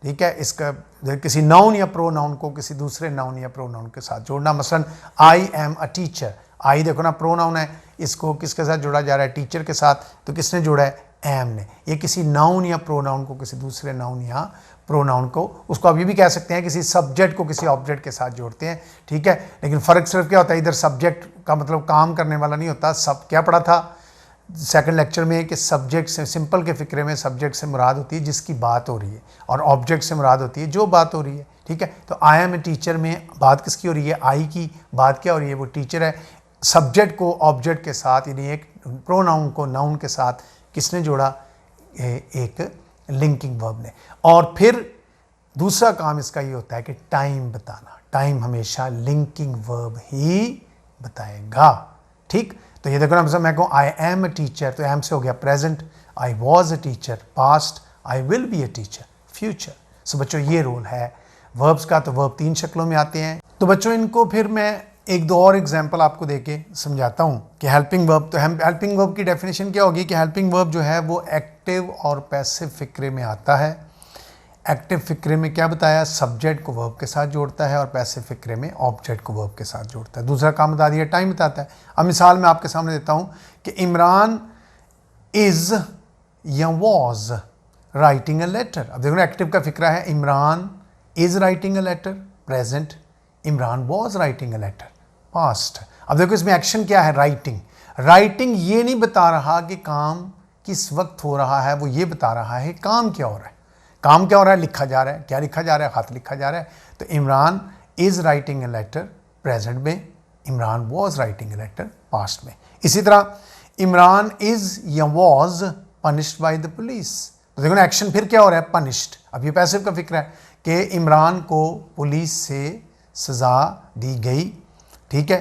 Speaker 1: ठीक है, इसका किसी नाउन या प्रोनाउन को किसी दूसरे नाउन या प्रोनाउन के साथ जोड़ना। मसलन आई एम अ टीचर, आई देखो ना प्रोनाउन है, इसको किसके साथ जोड़ा जा रहा है, टीचर के साथ, तो किसने जोड़ा है, एम ने। ये किसी नाउन या प्रोनाउन को किसी दूसरे नाउन या प्रोनाउन को, उसको आप ये भी कह सकते हैं किसी सब्जेक्ट को किसी ऑब्जेक्ट के साथ जोड़ते हैं, ठीक है। लेकिन फ़र्क सिर्फ क्या होता है, इधर सब्जेक्ट का मतलब काम करने वाला नहीं होता। सब क्या पढ़ा था सेकंड लेक्चर में कि सब्जेक्ट से, सिंपल के फिक्रे में सब्जेक्ट से मुराद होती है जिसकी बात हो रही है, और ऑब्जेक्ट से मुराद होती है जो बात हो रही है, ठीक है। तो आई एम ए टीचर में बात किसकी हो रही है, आई की बात क्या हो रही है, वो टीचर है। सब्जेक्ट को ऑब्जेक्ट के साथ, यानी एक प्रोनाउन को नाउन के साथ किसने जोड़ा, एक लिंकिंग वर्ब ने। और फिर दूसरा काम इसका ये होता है कि टाइम बताना। टाइम हमेशा लिंकिंग वर्ब ही बताएगा, ठीक। तो ये देखो ना, मैं कहूँ आई एम अ टीचर, तो एम से हो गया present, I was a teacher past, I will be a teacher future. So बच्चों ये रोल है वर्ब्स का। तो वर्ब तीन शक्लों में आते हैं। तो बच्चों इनको फिर मैं एक दो और एग्जांपल आपको देके समझाता हूँ कि हेल्पिंग वर्ब, तो हेल्पिंग वर्ब की डेफिनेशन क्या होगी कि हेल्पिंग वर्ब जो है वो एक्टिव और पैसिव फिक्रे में आता है। एक्टिव फिक्रे में क्या बताया, सब्जेक्ट को वर्ब के साथ जोड़ता है, और पैसिव फिक्रे में ऑब्जेक्ट को वर्ब के साथ जोड़ता है। दूसरा काम बता दिया, टाइम बताता है। अब मिसाल मैं आपके सामने देता हूँ कि इमरान इज़ या वॉज राइटिंग अ लेटर। अब देखो ना, एक्टिव का फिक्रा है, Imran is writing a letter present, Imran was writing a letter past. अब देखो इसमें एक्शन क्या है, राइटिंग। राइटिंग ये नहीं बता रहा कि काम किस वक्त हो रहा है, वो ये बता रहा है काम क्या हो रहा है। काम क्या हो रहा है, लिखा जा रहा है। क्या लिखा जा रहा है, खत लिखा जा रहा है। तो Imran is writing a letter present में, Imran was writing a letter past में। इसी तरह इमरान इज़ या was punished by the police. तो देखो ना, एक्शन फिर क्या हो रहा है, पनिश्ड। अब ये पैसिव का फिक्र है कि इमरान को पुलिस से सज़ा दी गई, ठीक है,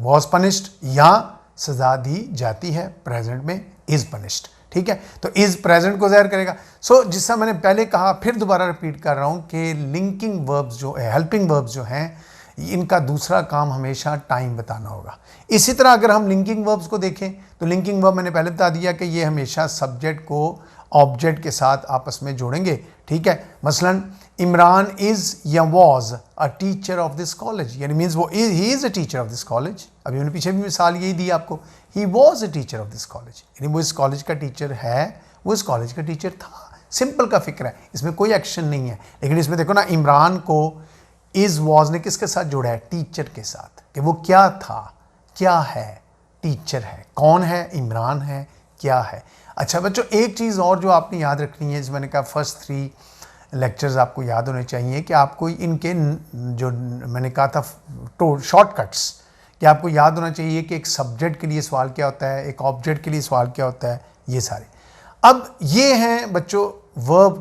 Speaker 1: वॉज पनिश्ड या सज़ा दी जाती है, प्रेजेंट में इज़ पनिश्ड, ठीक है। तो इज़ प्रेजेंट को ज़ाहिर करेगा। सो जिससे मैंने पहले कहा, फिर दोबारा रिपीट कर रहा हूँ कि लिंकिंग वर्ब्स जो है, हेल्पिंग वर्ब्स जो हैं, इनका दूसरा काम हमेशा टाइम बताना होगा। इसी तरह अगर हम लिंकिंग वर्ब्स को देखें तो लिंकिंग वर्ब मैंने पहले बता दिया कि ये हमेशा सब्जेक्ट को ऑब्जेक्ट के साथ आपस में जोड़ेंगे, ठीक है। मसलन इमरान इज़ या was a teacher of this college, यानी मीन्स वो he is a teacher of this college. अभी मैंने पीछे भी मिसाल यही दी आपको, he was a teacher of this college, यानी वो इस कॉलेज का टीचर है, वो इस कॉलेज का टीचर था। सिंपल का फिक्र है, इसमें कोई एक्शन नहीं है। लेकिन इसमें देखो ना, इमरान को इज़ वॉज ने किसके साथ जोड़ा है, टीचर के साथ, कि वो क्या था, क्या है, टीचर है। कौन है, इमरान है, क्या है। अच्छा बच्चों, एक चीज़ और जो आपने याद रखनी है, जिस मैंने कहा फर्स्ट 3 लेक्चर्स आपको याद होने चाहिए कि आपको इनके जो मैंने कहा था तो शॉर्टकट्स, कि आपको याद होना चाहिए कि एक सब्जेक्ट के लिए सवाल क्या होता है, एक ऑब्जेक्ट के लिए सवाल क्या होता है, ये सारे। अब ये हैं बच्चों वर्ब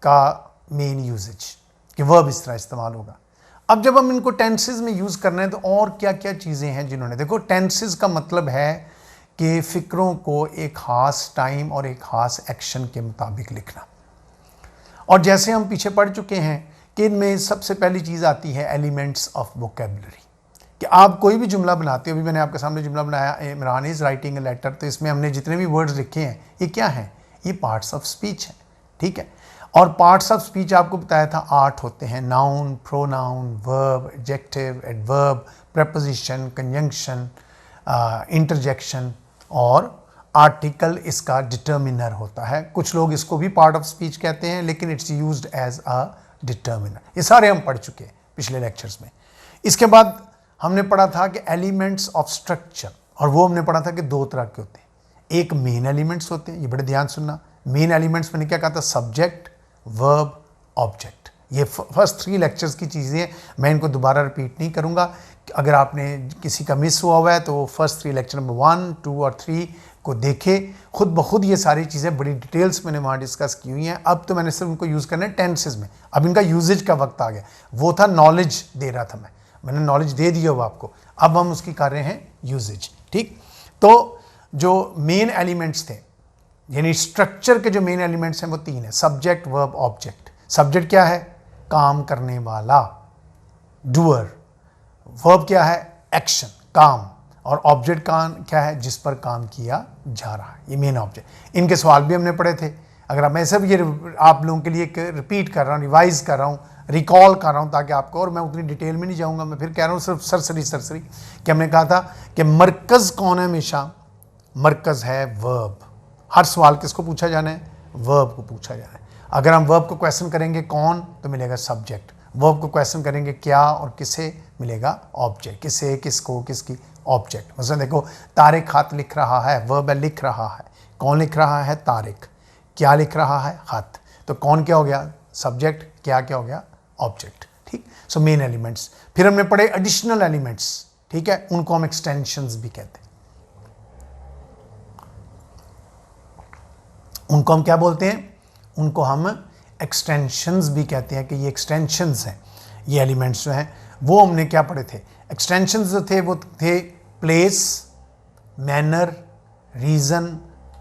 Speaker 1: का मेन यूजेज कि वर्ब इस तरह इस्तेमाल होगा। अब जब हम इनको टेंसेस में यूज़ करना है तो और क्या क्या चीज़ें हैं जिन्होंने, देखो टेंसेस का मतलब है कि फ़िक्रों को एक ख़ास टाइम और एक ख़ास एक्शन के मुताबिक लिखना। और जैसे हम पीछे पढ़ चुके हैं कि इनमें सबसे पहली चीज़ आती है एलिमेंट्स ऑफ वोकेबलरी, कि आप कोई भी जुमला बनाते हो। अभी मैंने आपके सामने जुमला बनाया, Imran is writing a letter, तो इसमें हमने जितने भी वर्ड्स लिखे हैं ये क्या हैं, ये पार्ट्स ऑफ स्पीच हैं, ठीक है। और पार्ट्स ऑफ स्पीच आपको बताया था 8 होते हैं, noun, pronoun, verb, adjective, adverb, preposition, conjunction, interjection और आर्टिकल इसका डिटर्मिनर होता है। कुछ लोग इसको भी पार्ट ऑफ स्पीच कहते हैं लेकिन it's used as a determiner. ये सारे हम पढ़ चुके हैं पिछले लेक्चर्स में। इसके बाद हमने पढ़ा था कि एलिमेंट्स ऑफ स्ट्रक्चर, और वो हमने पढ़ा था कि 2 तरह के होते हैं। एक मेन एलिमेंट्स होते हैं, ये बड़े ध्यान सुनना। मेन एलिमेंट्स मैंने क्या कहा था, सब्जेक्ट, वर्ब, ऑब्जेक्ट। ये फर्स्ट 3 लेक्चर्स की चीज़ें हैं, मैं इनको दोबारा रिपीट नहीं करूँगा। अगर आपने किसी का मिस हुआ हुआ है तो फर्स्ट 3 लेक्चर नंबर 1, 2 और 3 को देखे। खुद ब खुद ये सारी चीज़ें बड़ी डिटेल्स मैंने वहाँ डिस्कस की हुई हैं। अब तो मैंने सिर्फ उनको यूज़ करना है टेंसेस में। अब इनका यूजेज का वक्त आ गया। वो था नॉलेज दे रहा था मैंने नॉलेज दे दी वो आपको, अब हम उसकी कर रहे हैं यूजेज, ठीक। तो जो मेन एलिमेंट्स थे, यानी स्ट्रक्चर के जो मेन एलिमेंट्स हैं वो 3 हैं, सब्जेक्ट, वर्ब, ऑब्जेक्ट। सब्जेक्ट क्या है, काम करने वाला, डूअर। वर्ब क्या है, एक्शन, काम। और ऑब्जेक्ट क्या है, जिस पर काम किया जा रहा है, ये मेन ऑब्जेक्ट। इनके सवाल भी हमने पढ़े थे। अगर मैं सब ये आप लोगों के लिए रिपीट कर रहा हूँ, रिवाइज कर रहा हूँ, रिकॉल कर रहा हूँ ताकि आपको, और मैं उतनी डिटेल में नहीं जाऊँगा, मैं फिर कह रहा हूँ सिर्फ सरसरी कि हमने कहा था कि मरकज़ कौन है, हमेशा मरकज़ है वर्ब। हर सवाल किसको पूछा जाना है, वर्ब को पूछा जाना है। अगर हम वर्ब को क्वेश्चन करेंगे कौन, तो मिलेगा सब्जेक्ट। वर्ब को क्वेश्चन करेंगे क्या और किसे, मिलेगा ऑब्जेक्ट। किसे, किसको, किसकी, ऑब्जेक्ट। मतलब देखो तारिक खत लिख रहा है, वर्ब है लिख रहा है। कौन लिख रहा है, तारिक। क्या लिख रहा है, खत। तो कौन क्या हो गया, सब्जेक्ट। क्या हो गया, ऑब्जेक्ट, ठीक। So main elements. फिर हमने पढ़े एडिशनल एलिमेंट्स, ठीक है, उनको हम एक्सटेंशंस भी कहते हैं। उनको हम क्या बोलते हैं, उनको हम एक्सटेंशंस भी कहते हैं कि ये एक्सटेंशंस हैं, ये एलिमेंट्स जो हैं। वो हमने क्या पढ़े थे, एक्सटेंशंस जो थे वो थे प्लेस, मैनर, रीज़न,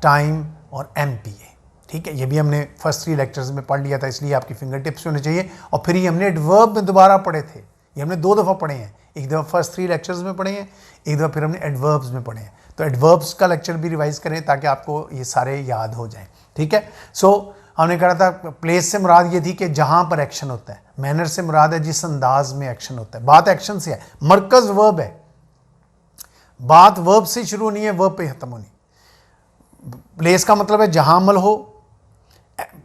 Speaker 1: टाइम और एमपीए, ठीक है। ये भी हमने फर्स्ट 3 लेक्चर्स में पढ़ लिया था, इसलिए आपकी फिंगर टिप्स होने चाहिए। और फिर ये हमने एडवर्ब में दोबारा पढ़े थे, ये हमने 2 दफ़ा पढ़े हैं। एक दफ़ा फर्स्ट 3 लेक्चर्स में पढ़े हैं, एक दफ़ा फिर हमने एडवर्ब्स में पढ़े हैं। तो एडवर्ब्स का लेक्चर भी रिवाइज करें ताकि आपको ये सारे याद हो जाएं, ठीक है। सो हमने कहा था प्लेस से मुराद ये थी कि जहाँ पर एक्शन होता है। मैनर से मुराद है जिस अंदाज में एक्शन होता है। बात एक्शन से है, मरकज़ वर्ब है, बात वर्ब से शुरू नहीं है, वर्ब पे खत्म होनी। प्लेस का मतलब है जहाँ अमल हो,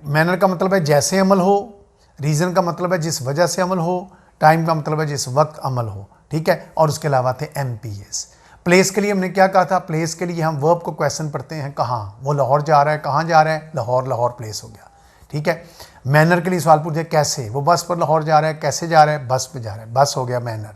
Speaker 1: मैनर का मतलब है जैसे अमल हो, रीज़न का मतलब है जिस वजह से अमल हो, टाइम का मतलब है जिस वक्त अमल हो, ठीक है। और उसके अलावा थे एमपीएस। प्लेस के लिए हमने क्या कहा था, प्लेस के लिए हम वर्ब को क्वेश्चन पढ़ते हैं, कहाँ, वो लाहौर जा रहा है, कहाँ जा रहा है, लाहौर, लाहौर प्लेस हो गया, ठीक है। मैनर के लिए सवाल पूछे कैसे, वो बस पर लाहौर जा रहा है, कैसे जा रहा है, बस पे जा रहा है, बस हो गया मैनर।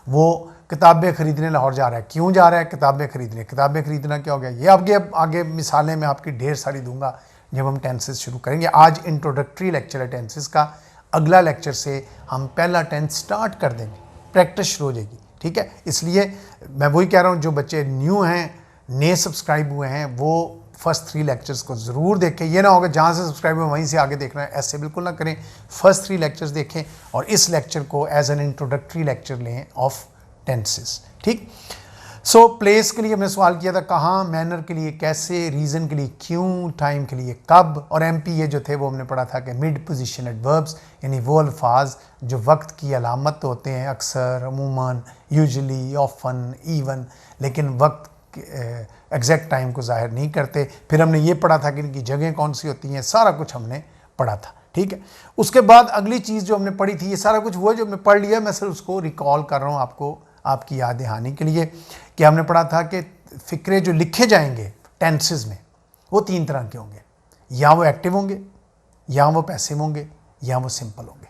Speaker 1: वो किताबें खरीदने लाहौर जा रहा है, क्यों जा रहा है, किताबें खरीदने। किताबें खरीदना क्या हो गया, ये आगे मिसालें मैं आपकी ढेर सारी दूंगा जब हम टेंसेस शुरू करेंगे। आज इंट्रोडक्टरी लेक्चर है टेंसेस का, अगला लेक्चर से हम पहला टेंस स्टार्ट कर देंगे, प्रैक्टिस शुरू हो जाएगी, ठीक है। इसलिए मैं वही कह रहा हूँ, जो बच्चे न्यू हैं, नए सब्सक्राइब हुए हैं, वो फर्स्ट 3 लेक्चर्स को ज़रूर देखें। ये ना होगा जहाँ से सब्सक्राइब हुआ वहीं से आगे देखना है, ऐसे बिल्कुल ना करें। फर्स्ट 3 लेक्चर्स देखें और इस लेक्चर को एज एन इंट्रोडक्टरी लेक्चर लें ऑफ टेंसेस, ठीक। सो प्लेस के लिए हमने सवाल किया था कहाँ, मैनर के लिए कैसे, रीज़न के लिए क्यों, टाइम के लिए कब, और एमपीए जो थे वो हमने पढ़ा था कि मिड पोजीशन एडवर्ब्स, यानी वो अल्फाज जो वक्त की अलामत होते हैं, अक्सर, अमूमन, यूजुअली, ऑफन, इवन, लेकिन वक्त एग्जैक्ट टाइम को जाहिर नहीं करते। फिर हमने ये पढ़ा था कि इनकी जगह कौन सी होती हैं, सारा कुछ हमने पढ़ा था, ठीक है। उसके बाद अगली चीज़ जो हमने पढ़ी थी, ये सारा कुछ वो जो हमने पढ़ लिया, मैं सिर्फ उसको रिकॉल कर रहा हूँ आपको, आपकी याद दहानी के लिए, कि हमने पढ़ा था कि फ़िक्रे जो लिखे जाएंगे टेंसेस में वो 3 तरह के होंगे, या वो एक्टिव होंगे, या वो पैसिव होंगे, या वो सिंपल होंगे।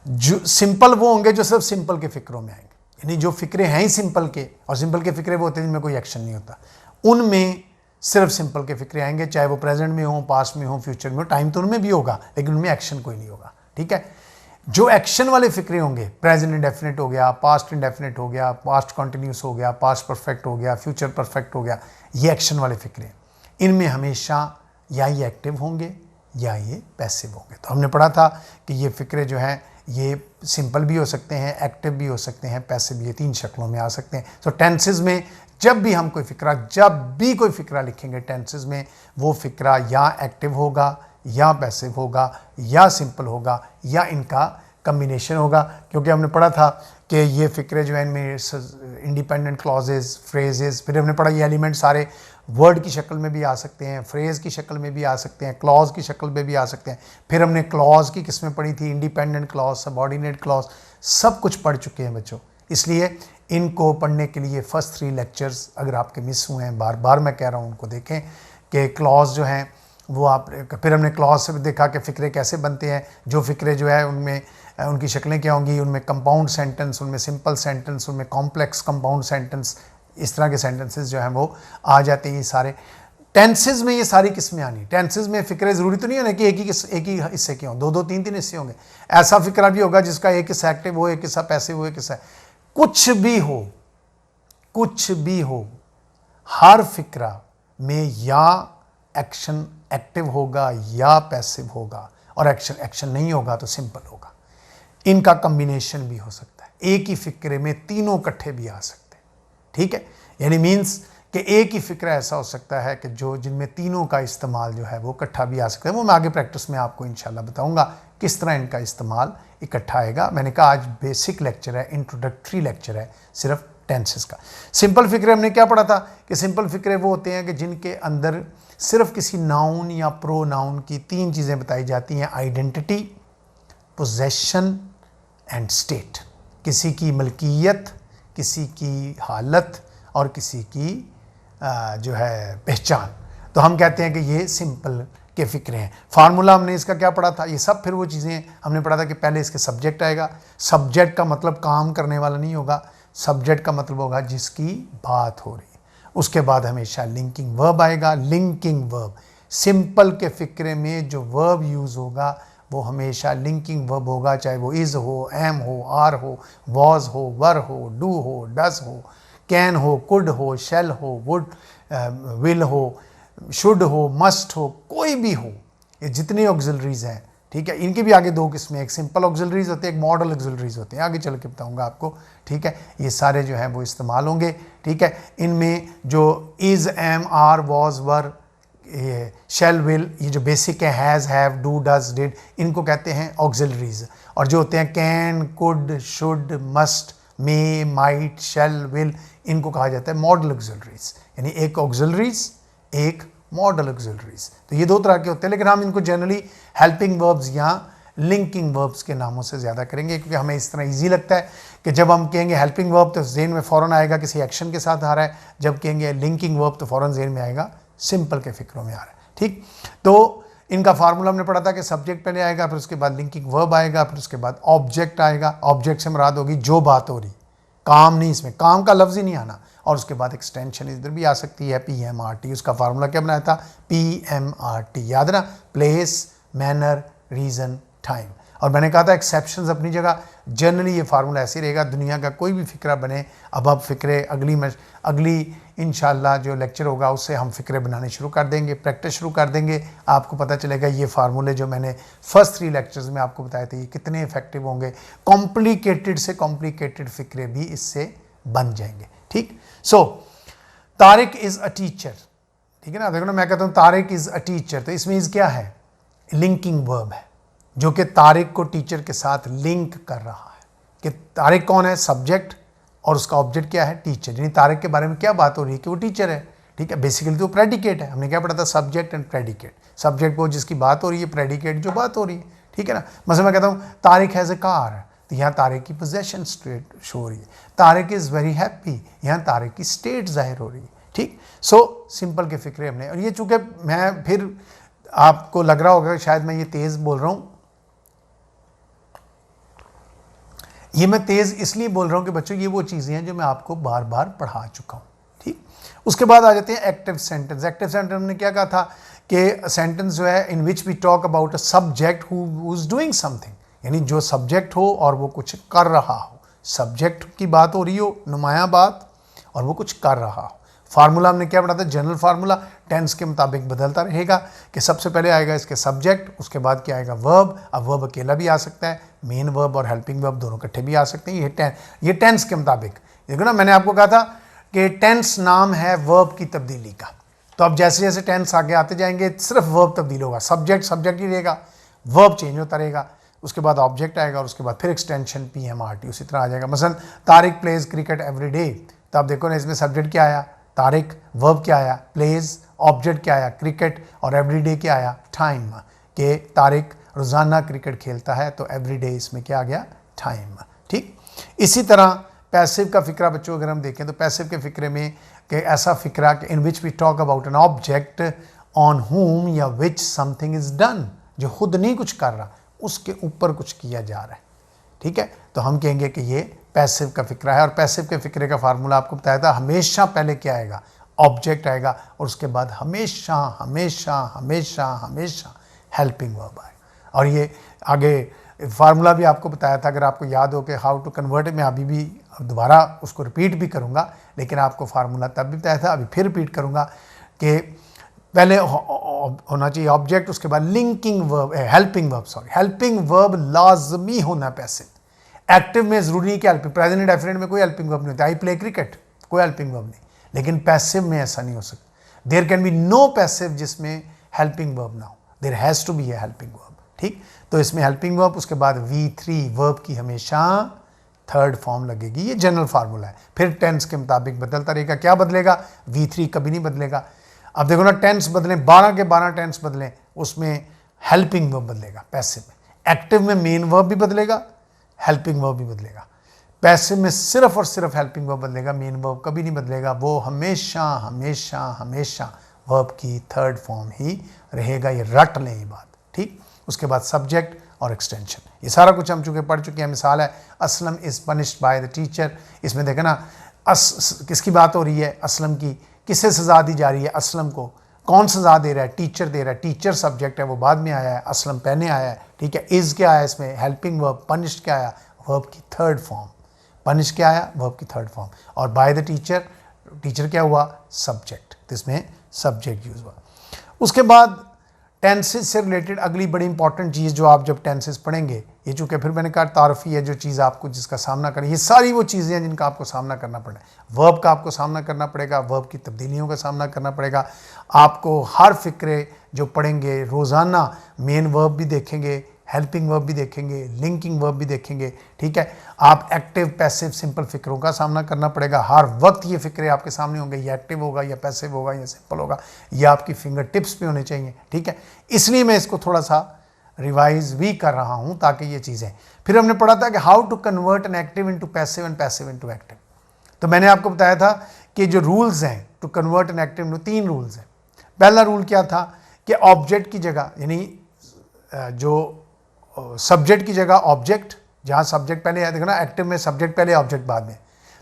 Speaker 1: जो सिंपल वो होंगे जो सिर्फ सिंपल के फ़िक्रों में आएंगे, यानी जो फ़िक्रे हैं ही सिंपल के, और सिंपल के फ़िक्रे वो होते हैं जिनमें कोई एक्शन नहीं होता, उनमें सिर्फ सिंपल के फिक्रे आएंगे, चाहे वो प्रेजेंट में हो, पास्ट में हो, फ्यूचर में हो। टाइम तो उनमें भी होगा लेकिन उनमें एक्शन कोई नहीं होगा, ठीक है। जो एक्शन वाले फिक्रे होंगे, प्रेजेंट इंडेफिनिट हो गया, पास्ट इंडेफिनिट हो गया, पास्ट कॉन्टिन्यूस हो गया, पास्ट परफेक्ट हो गया, फ्यूचर परफेक्ट हो गया, ये एक्शन वाले फिक्रे, इनमें हमेशा या ये एक्टिव होंगे या ये पैसिव होंगे। तो हमने पढ़ा था कि ये फिक्रे जो हैं ये सिंपल भी हो सकते हैं, एक्टिव भी हो सकते हैं, पैसिव भी, ये 3 शक्लों में आ सकते हैं। तो टेंसेज में जब भी कोई फिक्रा लिखेंगे टेंसेज में, वो फिक्रा या एक्टिव होगा या पैसिव होगा या सिंपल होगा या इनका कम्बिनेशन होगा। क्योंकि हमने पढ़ा था कि ये फिक्रे जो हैं इनमें इंडिपेंडेंट क्लॉजेज, फ्रेजेस, फिर हमने पढ़ा ये एलिमेंट सारे वर्ड की शक्ल में भी आ सकते हैं, फ्रेज की शक्ल में भी आ सकते हैं, क्लॉज की शक्ल में भी आ सकते हैं। फिर हमने क्लॉज की किस्में पढ़ी थी, इंडिपेंडेंट क्लॉज, सबऑर्डिनेट क्लॉज, सब कुछ पढ़ चुके हैं बच्चों। इसलिए इनको पढ़ने के लिए फर्स्ट 3 लेक्चर्स अगर आपके मिस हुए हैं, बार बार मैं कह रहा हूँ उनको देखें कि क्लॉज जो हैं वो आप, फिर हमने क्लॉज से देखा कि फ़िक्रे कैसे बनते हैं, जो फ़िक्रे जो है उनमें उनकी शक्लें क्या होंगी, उनमें कंपाउंड सेंटेंस, उनमें सिंपल सेंटेंस, उनमें कॉम्प्लेक्स कंपाउंड सेंटेंस, इस तरह के सेंटेंसेस जो हैं वो आ जाते हैं। ये सारे टेंसेज में ये सारी किस्में आनी। टेंसेज में फ़िक्रे ज़रूरी तो नहीं है ना कि एक ही हिस्से के हों, 2-2, 3-3 हिस्से होंगे। ऐसा फ़िक्रा भी होगा जिसका एक हिस्सा एक्टिव हो, एक हिस्सा पैसिव हो, एक हिस्सा, कुछ भी हो, हर फिक्रा में या एक्शन एक्टिव होगा या पैसिव होगा, और एक्शन नहीं होगा तो सिंपल होगा। इनका कॉम्बिनेशन भी हो सकता है, एक ही फिक्रे में तीनों इकट्ठे भी आ सकते हैं, ठीक है। यानी मीन्स कि एक ही फिक्रा ऐसा हो सकता है कि जिनमें तीनों का इस्तेमाल जो है वो इकट्ठा भी आ सकता है। वो मैं आगे प्रैक्टिस में आपको इंशाल्लाह बताऊंगा किस तरह इनका इस्तेमाल इकट्ठा आएगा। मैंने कहा आज बेसिक लेक्चर है, इंट्रोडक्टरी लेक्चर है सिर्फ टेंसेस का। सिंपल फिक्रे हमने क्या पढ़ा था कि सिंपल फिक्रे वो होते हैं कि जिनके अंदर सिर्फ किसी नाउन या प्रोनाउन की 3 चीज़ें बताई जाती हैं, आइडेंटिटी, पोजेशन एंड स्टेट। किसी की मलकियत, किसी की हालत और किसी की जो है पहचान। तो हम कहते हैं कि ये सिंपल के फिक्रे हैं। फार्मूला हमने इसका क्या पढ़ा था, ये सब फिर वो चीज़ें हमने पढ़ा था कि पहले इसके सब्जेक्ट आएगा। सब्जेक्ट का मतलब काम करने वाला नहीं होगा, सब्जेक्ट का मतलब होगा जिसकी बात हो रही है। उसके बाद हमेशा लिंकिंग वर्ब आएगा। लिंकिंग वर्ब, सिंपल के फिक्रे में जो वर्ब यूज़ होगा वो हमेशा लिंकिंग वर्ब होगा, चाहे वो इज़ हो, एम हो, आर हो, वॉज हो, वर हो, डू हो, डज हो, कैन हो, कुड हो, शेल हो, वुड, विल हो, शुड हो, मस्ट हो, कोई भी हो, ये जितने ऑक्सिलरीज हैं, ठीक है। इनके भी आगे 2 किस्में, एक सिंपल ऑक्सिलरीज होते हैं, एक मॉडल ऑक्सिलरीज होते हैं, आगे चल के बताऊंगा आपको, ठीक है। ये सारे जो हैं वो इस्तेमाल होंगे, ठीक है। इनमें जो is, am, are, was, were, shall, will, ये जो बेसिक है, has, have, do, does, did, इनको कहते हैं ऑक्सिलरीज। और जो होते हैं can, could, should, must, may, might, shall, will, इनको कहा जाता है मॉडल ऑक्सिलरीज। यानी एक ऑक्सिलरीज, एक मॉडल ऑक्सिलरीज। तो ये 2 तरह के होते हैं, लेकिन हम इनको जनरली हेल्पिंग वर्ब्स या लिंकिंग वर्ब्स के नामों से ज़्यादा करेंगे, क्योंकि हमें इस तरह इजी लगता है कि जब हम कहेंगे हेल्पिंग वर्ब तो ज़हन में फ़ौरन आएगा किसी एक्शन के साथ आ रहा है, जब कहेंगे लिंकिंग वर्ब तो फ़ौरन ज़हन में आएगा सिंपल के फिक्रों में आ रहा है, ठीक। तो इनका फार्मूला हमने पढ़ा था कि सब्जेक्ट पहले आएगा, फिर उसके बाद लिंकिंग वर्ब आएगा, फिर उसके बाद ऑब्जेक्ट आएगा। ऑब्जेक्ट से मुराद होगी जो बात हो रही, काम नहीं, इसमें काम का लफ्ज़ ही नहीं आना। और उसके बाद एक्सटेंशन इधर भी आ सकती है, PMRT। उसका फार्मूला क्या बनाया था, PMRT, याद ना, प्लेस, मैनर, रीज़न, टाइम। और मैंने कहा था एक्सेप्शंस अपनी जगह, जनरली ये फार्मूला ऐसे ही रहेगा। दुनिया का कोई भी फिक्रा बने, अब फिक्रे अगली इंशाल्लाह जो लेक्चर होगा उससे हम फिक्रे बनाने शुरू कर देंगे, प्रैक्टिस शुरू कर देंगे। आपको पता चलेगा ये फार्मूले जो मैंने फर्स्ट 3 लेक्चर्स में आपको बताए थे ये कितने इफेक्टिव होंगे। कॉम्प्लिकेटेड से कॉम्प्लिकेटेड फिक्रे भी इससे बन जाएंगे, ठीक। सो तारिक इज़ अ टीचर, ठीक है ना। देखो ना, मैं कहता हूँ तारिक इज़ अ टीचर, तो इसमें इज़ क्या है, लिंकिंग वर्ब है जो कि तारिक को टीचर के साथ लिंक कर रहा है। कि तारिक कौन है, सब्जेक्ट, और उसका ऑब्जेक्ट क्या है, टीचर। यानी तारिक के बारे में क्या बात हो रही है कि वो टीचर है, ठीक है। बेसिकली तो प्रेडिकेट है, हमने क्या पढ़ा था, सब्जेक्ट एंड प्रेडिकेट। सब्जेक्ट वो जिसकी बात हो रही है, प्रेडिकेट जो बात हो रही है, ठीक है ना। मतलब मैं कहता हूँ तारिक हैज़ ए कार, तो यहाँ तारिक की पोजेशन स्टेट शो हो रही है। तारिक इज़ वेरी हैप्पी, यहाँ तारिक की स्टेट जाहिर हो रही है, ठीक। सो सिंपल के फिक्रे हमने, और ये चूँकि मैं फिर आपको लग रहा होगा शायद मैं ये तेज़ बोल रहा हूँ, ये मैं तेज़ इसलिए बोल रहा हूँ कि बच्चों ये वो चीज़ें हैं जो मैं आपको बार बार पढ़ा चुका हूँ, ठीक। उसके बाद आ जाते हैं एक्टिव सेंटेंस। एक्टिव सेंटेंस ने क्या कहा था कि सेंटेंस जो है in which we talk about a subject who is doing something, यानी जो सब्जेक्ट हो और वो कुछ कर रहा हो, सब्जेक्ट की बात हो रही हो, नुमाया बात, और वो कुछ कर रहा हो। फार्मूला हमने क्या पढ़ा था, जनरल फार्मूला टेंस के मुताबिक बदलता रहेगा कि सबसे पहले आएगा इसके सब्जेक्ट, उसके बाद क्या आएगा वर्ब। अब वर्ब अकेला भी आ सकता है, मेन वर्ब और हेल्पिंग वर्ब दोनों इकट्ठे भी आ सकते हैं, ये टेंस के मुताबिक। देखो ना, मैंने आपको कहा था कि टेंस नाम है वर्ब की तब्दीली का। तो अब जैसे जैसे टेंस आगे आते जाएंगे सिर्फ वर्ब तब्दील होगा, सब्जेक्ट सब्जेक्ट ही रहेगा, वर्ब चेंज होता रहेगा, उसके बाद ऑब्जेक्ट आएगा और उसके बाद फिर एक्सटेंशन PMRT उसी तरह आ जाएगा। मसलन Tariq pledge cricket every day, तो आप देखो ना इसमें सब्जेक्ट क्या आया तारिक, वर्ब क्या आया प्लेज, ऑब्जेक्ट क्या आया क्रिकेट, और एवरीडे क्या आया टाइम, कि तारिक रोज़ाना क्रिकेट खेलता है, तो एवरीडे इसमें क्या आ गया टाइम। ठीक, इसी तरह पैसिव का फिक्रा बच्चों अगर हम देखें तो पैसिव के फिक्रे में कि ऐसा फिक्रा कि in which we talk about an object on whom या विच समथिंग इज डन, जो खुद नहीं कुछ कर रहा उसके ऊपर कुछ किया जा रहा है। ठीक है, तो हम कहेंगे कि ये पैसिव का फिक्रा है। और पैसिव के फिक्रे का फार्मूला आपको बताया था, हमेशा पहले क्या आएगा ऑब्जेक्ट आएगा और उसके बाद हमेशा हमेशा हमेशा हमेशा हेल्पिंग वर्ब आएगा। और ये आगे फार्मूला भी आपको बताया था, अगर आपको याद हो कि हाउ टू कन्वर्ट, मैं अभी भी दोबारा उसको रिपीट भी करूँगा, लेकिन आपको फार्मूला तब भी बताया था, अभी फिर रिपीट करूँगा कि पहले होना चाहिए ऑब्जेक्ट, उसके बाद linking verb, helping verb, sorry helping verb लाजमी होना पैसिव। एक्टिव में जरूरी नहीं कि हेल्पिंग, प्रेजेंट इंडेफिनिट में कोई हेल्पिंग वर्ब नहीं होता, आई प्ले क्रिकेट कोई हेल्पिंग वर्ब नहीं, लेकिन पैसिव में ऐसा नहीं हो सकता। There can be no passive जिसमें हेल्पिंग वर्ब ना हो, there has to be a helping verb. ठीक, तो इसमें हेल्पिंग वर्ब, उसके बाद V3 वर्ब की हमेशा थर्ड फॉर्म लगेगी, ये जनरल फार्मूला है। फिर टेंस के मुताबिक बदलता रहेगा, क्या बदलेगा V3 कभी नहीं बदलेगा। अब देखो ना टेंस बदलें, 12 के 12 टेंस बदलें, उसमें हेल्पिंग वर्ब बदलेगा पैसिव में। एक्टिव में मेन वर्ब भी बदलेगा, हेल्पिंग वर्ब भी बदलेगा। पैसिव में सिर्फ और सिर्फ हेल्पिंग वर्ब बदलेगा, मेन वर्ब कभी नहीं बदलेगा, वो हमेशा हमेशा हमेशा वर्ब की थर्ड फॉर्म ही रहेगा, ये रट लें ये बात। ठीक, उसके बाद सब्जेक्ट और एक्सटेंशन, ये सारा कुछ हम चूँकि पढ़ चुके हैं। मिसाल है Aslam is punished by the teacher, इसमें देखें ना किसकी बात हो रही है, असलम की, किसे सज़ा दी जा रही है, असलम को, कौन सज़ा दे रहा है, टीचर दे रहा है, टीचर सब्जेक्ट है वो बाद में आया है, असलम पहले आया है। ठीक है, इज़ क्या आया इसमें, हेल्पिंग वर्ब, पनिश्ड क्या आया, वर्ब की थर्ड फॉर्म, पनिश क्या आया, वर्ब की थर्ड फॉर्म, और बाय द टीचर, टीचर क्या हुआ सब्जेक्ट, तो इसमें सब्जेक्ट यूज़ हुआ। उसके बाद टेंसेस से रिलेटेड अगली बड़ी इंपॉर्टेंट चीज़ जो आप जब टेंसेस पढ़ेंगे, ये चूँकि फिर मैंने कहा तारफ़ी है जो चीज़ आपको जिसका सामना करें, ये सारी वो चीज़ें हैं जिनका आपको सामना करना पड़े। वर्ब का आपको सामना करना पड़ेगा, वर्ब की तब्दीलियों का सामना करना पड़ेगा, आपको हर फिक्रे जो पढ़ेंगे रोज़ाना मेन वर्ब भी देखेंगे, हेल्पिंग वर्ब भी देखेंगे, लिंकिंग वर्ब भी देखेंगे। ठीक है, आप एक्टिव पैसिव सिंपल फिक्रों का सामना करना पड़ेगा, हर वक्त ये फिक्रे आपके सामने होंगे, ये एक्टिव होगा या पैसिव होगा या सिंपल होगा, ये आपकी फिंगर टिप्स पे होने चाहिए। ठीक है, इसलिए मैं इसको थोड़ा सा रिवाइज भी कर रहा हूँ ताकि ये चीज़ें। फिर हमने पढ़ा था कि how to convert an active into passive and passive into active. तो मैंने आपको बताया था कि जो रूल्स हैं to convert an active into, 3 rules हैं। पहला रूल क्या था कि ऑब्जेक्ट की जगह, यानी जो सब्जेक्ट की जगह ऑब्जेक्ट, जहाँ सब्जेक्ट पहले है, देखो ना एक्टिव में सब्जेक्ट पहले ऑब्जेक्ट बाद में,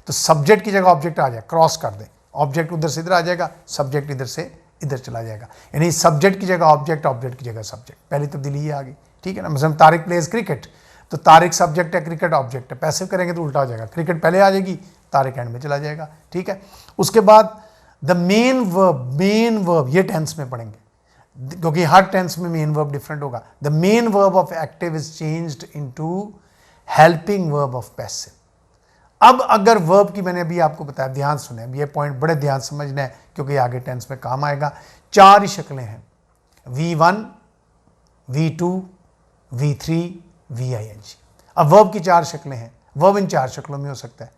Speaker 1: तो सब्जेक्ट की जगह ऑब्जेक्ट आ जाए, क्रॉस कर दे, ऑब्जेक्ट उधर से इधर आ जाएगा, सब्जेक्ट इधर से इधर चला जाएगा, यानी सब्जेक्ट की जगह ऑब्जेक्ट, ऑब्जेक्ट की जगह सब्जेक्ट, पहली तब्दीली ये आ गई। ठीक है ना, मतलब तारिक प्लेज क्रिकेट, तो तारिक सब्जेक्ट है, क्रिकेट ऑब्जेक्ट है, पैसिव करेंगे तो उल्टा हो जाएगा, क्रिकेट पहले आ जाएगी, तारिक एंड में चला जाएगा। ठीक है, उसके बाद द मेन वर्ब ये टेंस में पढ़ेंगे क्योंकि हर टेंस में मेन वर्ब डिफरेंट होगा। The main verb of active is changed into helping verb of passive. अब अगर वर्ब की मैंने अभी आपको बताया, ध्यान सुने, अब ये पॉइंट बड़े ध्यान समझना है क्योंकि आगे टेंस में काम आएगा। 4 ही शक्लें हैं, V1, V2, V3, VING। अब वर्ब की 4 शक्लें हैं, वर्ब इन 4 शक्लों में हो सकता है।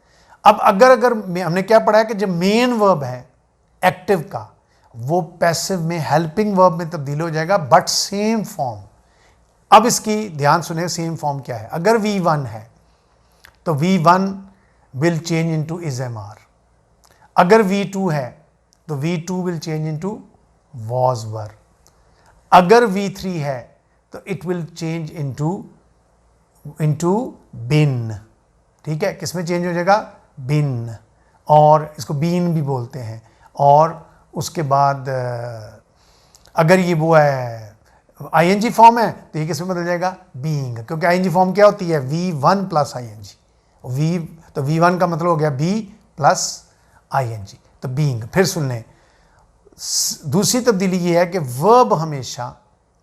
Speaker 1: अब अगर हमने क्या पढ़ा है कि जब मेन वर्ब है एक्टिव का, वो पैसिव में हेल्पिंग वर्ब में तब्दील हो जाएगा, बट सेम फॉर्म। अब इसकी ध्यान सुने, सेम फॉर्म क्या है। अगर V1 है तो V1 will change into is MR। अगर V2 है तो V2 will change into was were. अगर V3 है तो इट विल चेंज इनटू बिन। ठीक है, किसमें चेंज हो जाएगा, बिन, और इसको बीन भी बोलते हैं। और उसके बाद अगर ये वो है आईएनजी फॉर्म है तो ये किसमें बदल जाएगा, बीइंग, क्योंकि आईएनजी फॉर्म क्या होती है, V1 प्लस आईएनजी, वी तो V1 का मतलब हो गया बी प्लस आईएनजी, तो बीइंग। फिर सुन लें, दूसरी तब्दीली ये है कि वर्ब हमेशा,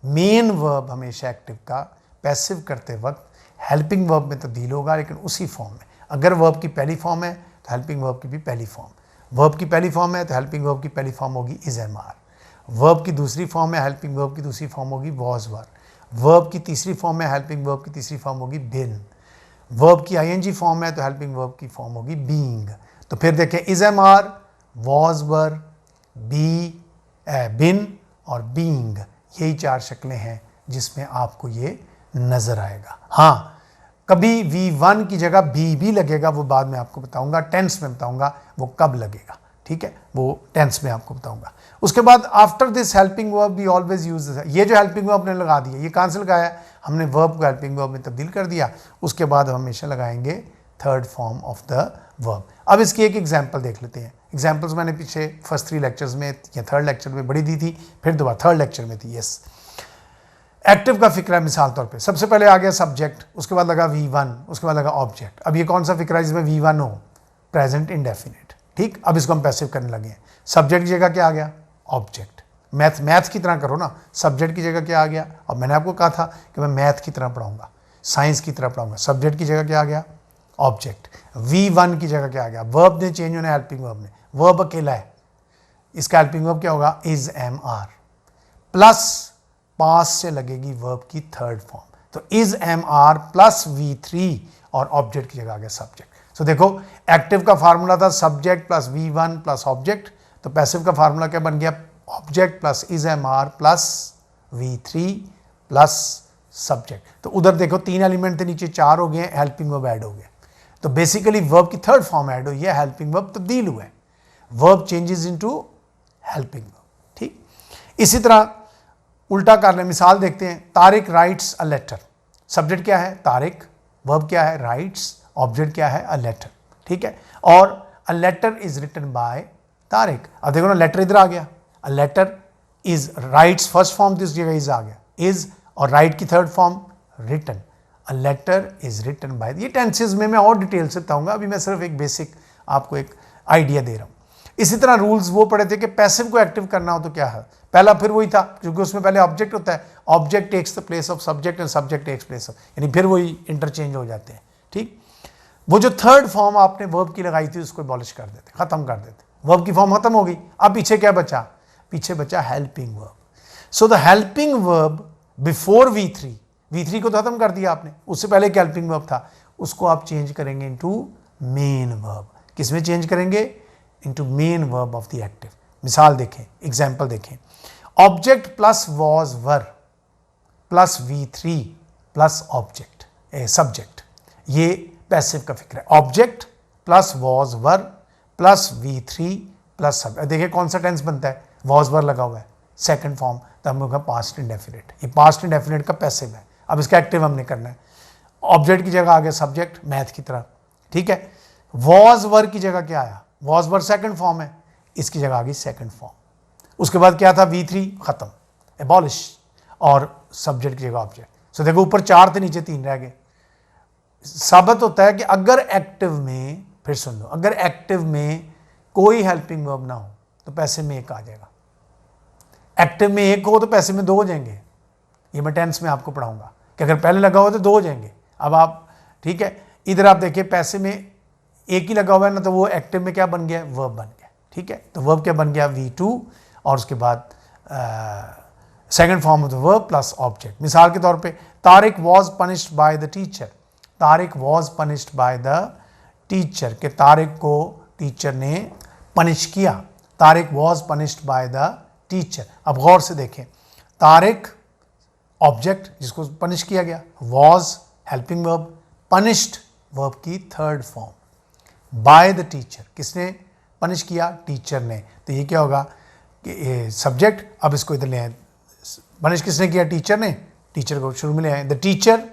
Speaker 1: मेन वर्ब हमेशा एक्टिव का पैसिव करते वक्त हेल्पिंग वर्ब में तब्दील होगा, लेकिन उसी फॉर्म में। अगर वर्ब की पहली फॉर्म है तो हेल्पिंग वर्ब की भी पहली फॉर्म, वर्ब की पहली फॉर्म है तो हेल्पिंग वर्ब की पहली फॉर्म होगी इज एम आर, वर्ब की दूसरी फॉर्म है हेल्पिंग वर्ब की दूसरी फॉर्म होगी वॉज वर, वर्ब की तीसरी फॉर्म है हेल्पिंग वर्ब की तीसरी फॉर्म होगी बिन, वर्ब की आईएनजी फॉर्म है तो हेल्पिंग वर्ब की फॉर्म होगी बीइंग। तो फिर देखें, is am are, was were, be, been और बीइंग, यही 4 शक्लें हैं जिसमें आपको ये नज़र आएगा। हाँ, कभी V1 की जगह बी भी लगेगा, वो बाद में आपको बताऊंगा, टेंस में बताऊंगा वो कब लगेगा, ठीक है, वो टेंस में आपको बताऊंगा। उसके बाद after this helping verb we always use, ये जो हेल्पिंग वर्ब ने लगा दिया, ये कहाँ से लगाया, हमने वर्ब को हेल्पिंग वर्ब में तब्दील कर दिया, उसके बाद हम हमेशा लगाएंगे third form of the verb. अब इसकी एक एग्जाम्पल देख लेते हैं। एग्जाम्पल्स मैंने पीछे फर्स्ट 3 लेक्चर्स में या थर्ड लेक्चर में बड़ी दी थी, फिर दोबारा थर्ड लेक्चर में थी। यस, एक्टिव का फिक्रा है, मिसाल तौर पे सबसे पहले आ गया सब्जेक्ट, उसके बाद लगा V1, उसके बाद लगा ऑब्जेक्ट। अब ये कौन सा फिक्रा है जिसमें V1 हो, प्रेजेंट इंडेफिनिट, ठीक। अब इसको हम पैसिव करने लगे हैं, सब्जेक्ट की जगह क्या आ गया, ऑब्जेक्ट। मैथ की तरह करो ना, सब्जेक्ट की जगह क्या आ गया, अब मैंने आपको कहा था कि मैं मैथ की तरह पढ़ाऊंगा, साइंस की तरह पढ़ाऊंगा, सब्जेक्ट की जगह क्या आ गया, ऑब्जेक्ट। V1 की जगह क्या आ गया, वर्ब ने चेंज होना है, हेल्पिंग वर्ब ने, वर्ब अकेला है, इसका हेल्पिंग वर्ब क्या होगा, इज एम आर, प्लस पास से लगेगी वर्ब की थर्ड फॉर्म, तो is am are plus V3 और ऑब्जेक्ट की जगह आ गया सब्जेक्ट। सो देखो, एक्टिव का फार्मूला था subject plus V1 plus object, तो पैसिव का फार्मूला क्या बन गया, object plus is am are plus V3 plus subject. तो उधर देखो 3 एलिमेंट थे, नीचे 4 हो गए, हेल्पिंग वर्ब ऐड हो गया, तो बेसिकली वर्ब की थर्ड फॉर्म ऐड हुई है, हेल्पिंग वर्ब तब्दील हुआ है, verb changes into helping verb, ठीक। इसी तरह उल्टा कर लें, मिसाल देखते हैं, Tariq writes a letter, subject क्या है, तारिक, वर्ब क्या है, राइट्स, ऑब्जेक्ट क्या है, अ लेटर, ठीक है। और a letter is written by Tariq, अब देखो ना, लेटर इधर आ गया, a letter is writes first form, this जगह इज आ गया, इज, और राइट की third form written, a letter is written by. ये टेंसेस में मैं और डिटेल से बताऊंगा, अभी मैं सिर्फ एक बेसिक आपको एक आइडिया दे रहा हूँ। इसी तरह रूल्स वो पढ़े थे कि पैसिव को एक्टिव करना हो तो क्या है, पहला फिर वही था, क्योंकि उसमें पहले ऑब्जेक्ट होता है, object takes the place of subject and subject takes place of, यानी फिर वही इंटरचेंज हो जाते हैं, ठीक। वो जो थर्ड फॉर्म आपने वर्ब की लगाई थी उसको अबॉलिश कर देते, खत्म कर देते, वर्ब की फॉर्म खत्म हो गई, अब पीछे क्या बचा, पीछे बचा helping verb. So the helping verb before V3 को तो खत्म कर दिया आपने, उससे पहले एक हेल्पिंग वर्ब था, उसको आप चेंज करेंगे इनटू मेन वर्ब। किसमें चेंज करेंगे, into main verb of the active. मिसाल देखें, एग्जांपल देखें, object plus was were plus V3 plus object subject, ये पैसिव का फिक्र है, object plus was were plus V3 plus subject. देखिए कौन सा टेंस बनता है, वॉज वर लगा हुआ है, सेकंड फॉर्म, तो हम लोग पास्ट इंडेफिनिट, ये पास्ट इंडेफिनिट का पैसिव है। अब इसका एक्टिव हमने करना है, ऑब्जेक्ट की जगह आ गया सब्जेक्ट, मैथ की तरह, ठीक है। वॉज वर की जगह क्या आया, वॉज वर सेकंड फॉर्म है, इसकी जगह आ गई सेकंड फॉर्म। उसके बाद क्या था, V3 खत्म, एबॉलिश, और सब्जेक्ट की जगह ऑब्जेक्ट। सो देखो ऊपर 4 थे, नीचे 3 रह गए। साबित होता है कि अगर एक्टिव में, फिर सुन लो, अगर एक्टिव में कोई हेल्पिंग वर्ब ना हो तो पैसिव में 1 आ जाएगा, एक्टिव में 1 हो तो पैसिव में 2 हो जाएंगे। ये मैं टेंस में आपको पढ़ाऊंगा कि अगर पहले लगा हो तो 2 हो जाएंगे। अब आप, ठीक है, इधर आप देखिए पैसिव में 1 ही लगा हुआ है ना, तो वो एक्टिव में क्या बन गया, वर्ब बन गया, ठीक है। तो वर्ब क्या बन गया, V2, और उसके बाद second form of the verb plus object. मिसाल के तौर पे, Tariq was punished by the teacher, Tariq was punished by the teacher, के तारिक को टीचर ने पनिश किया, Tariq was punished by the teacher. अब गौर से देखें, तारिक ऑब्जेक्ट जिसको पनिश किया गया, was helping verb, punished verb की third form, by the teacher, किसने पनिश किया, टीचर ने। तो ये क्या होगा कि सब्जेक्ट, अब इसको इधर ले आए, पनिश किसने किया, टीचर ने, टीचर को शुरू में ले आए, द टीचर।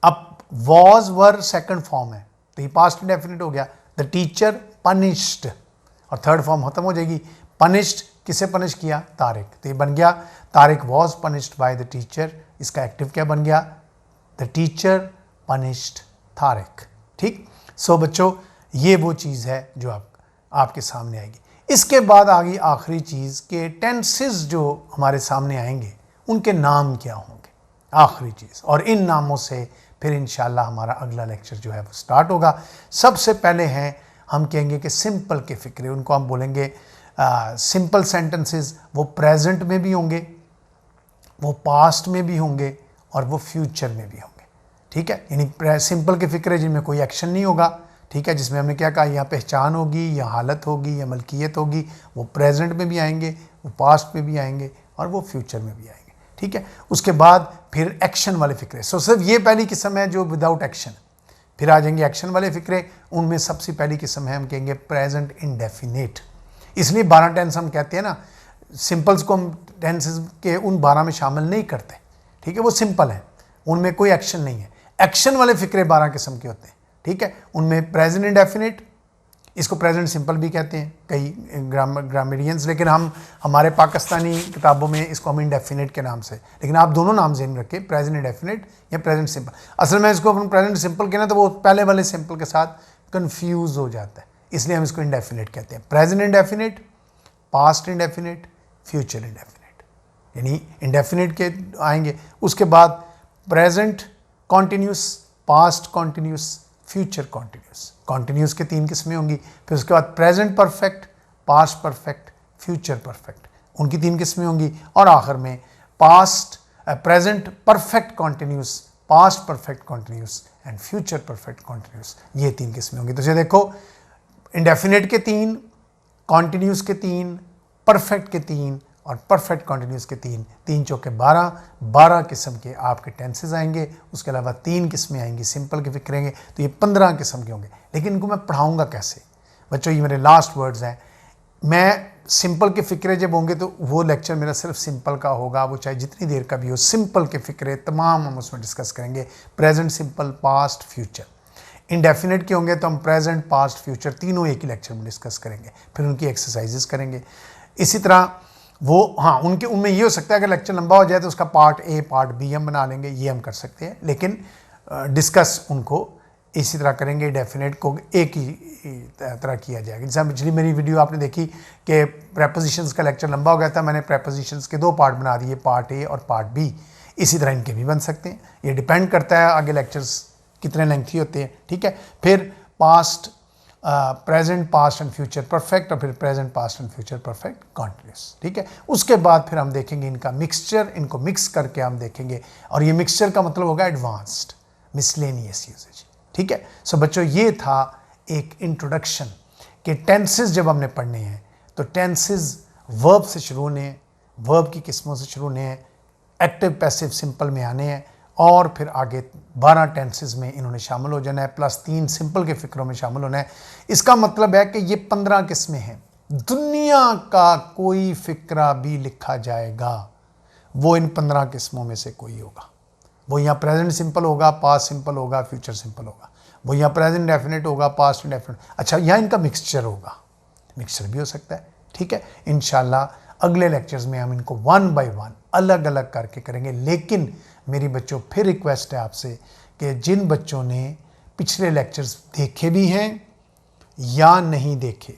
Speaker 1: अब वॉज वर सेकंड फॉर्म है, तो ये पास्ट इंडेफिनिट हो गया, द टीचर पनिश्ड, और थर्ड फॉर्म खत्म हो जाएगी, पनिश्ड, किसे पनिश किया? तारिक। तो ये बन गया Tariq was punished by the teacher. इसका एक्टिव क्या बन गया? The teacher punished Tariq. ठीक। सो बच्चों ये वो चीज़ है जो आपके सामने आएगी। इसके बाद आ गई आखिरी चीज़ कि टेंसेस जो हमारे सामने आएंगे उनके नाम क्या होंगे, आखिरी चीज़। और इन नामों से फिर इंशाल्लाह हमारा अगला लेक्चर जो है वो स्टार्ट होगा। सबसे पहले हैं हम कहेंगे कि सिंपल के फ़िक्रे, उनको हम बोलेंगे सिंपल सेंटेंसेस। वो प्रेजेंट में भी होंगे, वो पास्ट में भी होंगे और वो फ्यूचर में भी होंगे। ठीक है, यानी सिंपल के फ़िक्रे जिनमें कोई एक्शन नहीं होगा। ठीक है, जिसमें हमने क्या कहा, या पहचान होगी, या हालत होगी, या मलकियत होगी। वो प्रेजेंट में भी आएंगे, वो पास्ट में भी आएंगे और वो फ्यूचर में भी आएंगे। ठीक है, उसके बाद फिर एक्शन वाले फ़िक्रे। सो सिर्फ ये पहली किस्म है जो विदाउट एक्शन। फिर आ जाएंगे एक्शन वाले फ़िक्रे। उनमें सबसे पहली किस्म है हम कहेंगे प्रेजेंट इंडेफिनेट। इसलिए 12 टेंस हम कहते हैं ना, सिंपल्स को हम टेंसेस के उन 12 में शामिल नहीं करते। ठीक है, वो सिंपल है, उनमें कोई एक्शन नहीं है। एक्शन वाले फ़िक्रे 12 किस्म के होते हैं। ठीक है, उनमें प्रेजेंट इंडेफिनेट, इसको प्रेजेंट सिंपल भी कहते हैं कई ग्रामरियंस, लेकिन हमारे पाकिस्तानी किताबों में इसको हम इंडेफिनेट के नाम से, लेकिन आप दोनों नाम ज़हन रखें, प्रेजेंट इंडेफिनेट या प्रेजेंट सिंपल। असल में इसको अपन प्रेजेंट सिंपल कहना तो वो पहले वाले सिंपल के साथ कंफ्यूज हो जाता है, इसलिए हम इसको इंडेफिनेट कहते हैं। Present indefinite, past indefinite, future indefinite, यानी इंडेफिनेट के आएंगे। उसके बाद present continuous, past continuous, future continuous. Continuous के 3 किस्में होंगी। फिर उसके बाद present perfect, past perfect, future perfect, उनकी 3 किस्में होंगी। और आखिर में present perfect continuous, past perfect continuous and future perfect continuous, ये 3 किस्में होंगी। तो ये देखो, इंडेफिनेट के 3, कॉन्टीन्यूस के 3, परफेक्ट के 3 और परफेक्ट कॉन्टीन्यूस के 3, 3 चौके 12, 12 किस्म के आपके टेंसेस आएंगे। उसके अलावा 3 किस्में आएंगी सिंपल के फिक्रेंगे, तो ये 15 किस्म के होंगे। लेकिन इनको मैं पढ़ाऊंगा कैसे बच्चों, ये मेरे लास्ट वर्ड्स हैं। मैं सिंपल के फ़िक्रे जब होंगे तो वो लेक्चर मेरा सिर्फ सिंपल का होगा, वो चाहे जितनी देर का भी हो। सिंपल के फ़िक्रे तमाम हम उसमें डिस्कस करेंगे, present, simple, past, future. Indefinite के होंगे तो हम प्रेजेंट, पास्ट, फ्यूचर तीनों एक ही लेक्चर में डिस्कस करेंगे, फिर उनकी एक्सरसाइजेस करेंगे। इसी तरह वो उनमें ये हो सकता है कि लेक्चर लंबा हो जाए तो उसका पार्ट ए, पार्ट बी हम बना लेंगे, ये हम कर सकते हैं। लेकिन डिस्कस उनको इसी तरह करेंगे। डेफिनेट को एक ही तरह किया जाएगा। जैसे पिछली मेरी वीडियो आपने देखी कि प्रेपोजिशंस का लेक्चर लंबा हो गया था, मैंने प्रेपोजिशंस के 2 पार्ट बना दिए, पार्ट ए और पार्ट बी। इसी तरह इनके भी बन सकते हैं, ये डिपेंड करता है आगे लेक्चर्स कितने लेंथी होते हैं। ठीक है, फिर past, present, past and future perfect, और फिर present, past and future perfect continuous. ठीक है, उसके बाद फिर हम देखेंगे इनका मिक्सचर, इनको मिक्स करके हम देखेंगे, और ये मिक्सचर का मतलब होगा एडवांस्ड मिसलेनियस यूजेज। ठीक है, सो बच्चों ये था एक इंट्रोडक्शन कि टेंसेस जब हमने पढ़ने हैं तो टेंसेस वर्ब से शुरू होने हैं, वर्ब की किस्मों से शुरू होने हैं, एक्टिव, पैसिव, सिंपल में आने हैं, और फिर आगे 12 टेंसेस में इन्होंने शामिल हो जाना है, प्लस 3 सिंपल के फ़िक्रों में शामिल होना है। इसका मतलब है कि ये 15 किस्में हैं। दुनिया का कोई फ़िक्रा भी लिखा जाएगा वो इन 15 किस्मों में से कोई होगा। वो यहाँ प्रेजेंट सिंपल होगा, पास्ट सिंपल होगा, फ्यूचर सिंपल होगा। वो यहाँ प्रेजेंट डेफिनेट होगा, पास्ट इंडेफिनेट। अच्छा, यहाँ इनका मिक्सचर होगा, मिक्सचर भी हो सकता है। ठीक है, इंशाल्लाह अगले लेक्चर्स में हम इनको 1 बाय 1 अलग अलग करके करेंगे। लेकिन मेरी बच्चों फिर रिक्वेस्ट है आपसे कि जिन बच्चों ने पिछले लेक्चर्स देखे भी हैं या नहीं देखे,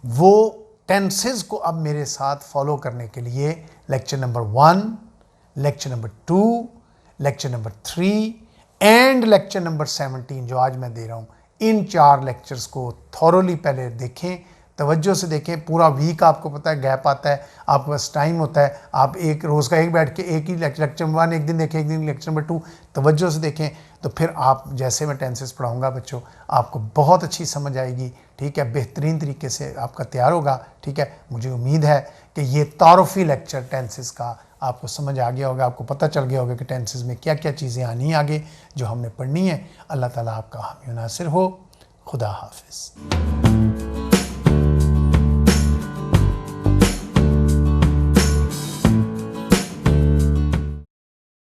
Speaker 1: वो टेंसेस को अब मेरे साथ फॉलो करने के लिए lecture number 1, lecture number 2, lecture number 3 and lecture number 17 जो आज मैं दे रहा हूँ, इन 4 लेक्चर्स को थॉरोली पहले देखें, तवज्जो से देखें। पूरा वीक आपको पता है गैप आता है, आपके पास टाइम होता है, आप एक रोज़ का एक बैठ के एक ही लेक्चर 1 एक दिन देखें, एक दिन लेक्चर नंबर 2 तवज्जो से देखें, तो फिर आप जैसे मैं टेंसेस पढ़ाऊंगा बच्चों, आपको बहुत अच्छी समझ आएगी। ठीक है, बेहतरीन तरीके से आपका तैयार होगा। ठीक है, मुझे उम्मीद है कि ये तारुफी लेक्चर टेंसेस का आपको समझ आ गया होगा, आपको पता चल गया होगा कि टेंसेस में क्या क्या चीज़ें आनी आगे जो हमने पढ़नी है। अल्लाह ताला आपका हामी नासिर हो। खुदा हाफिज़।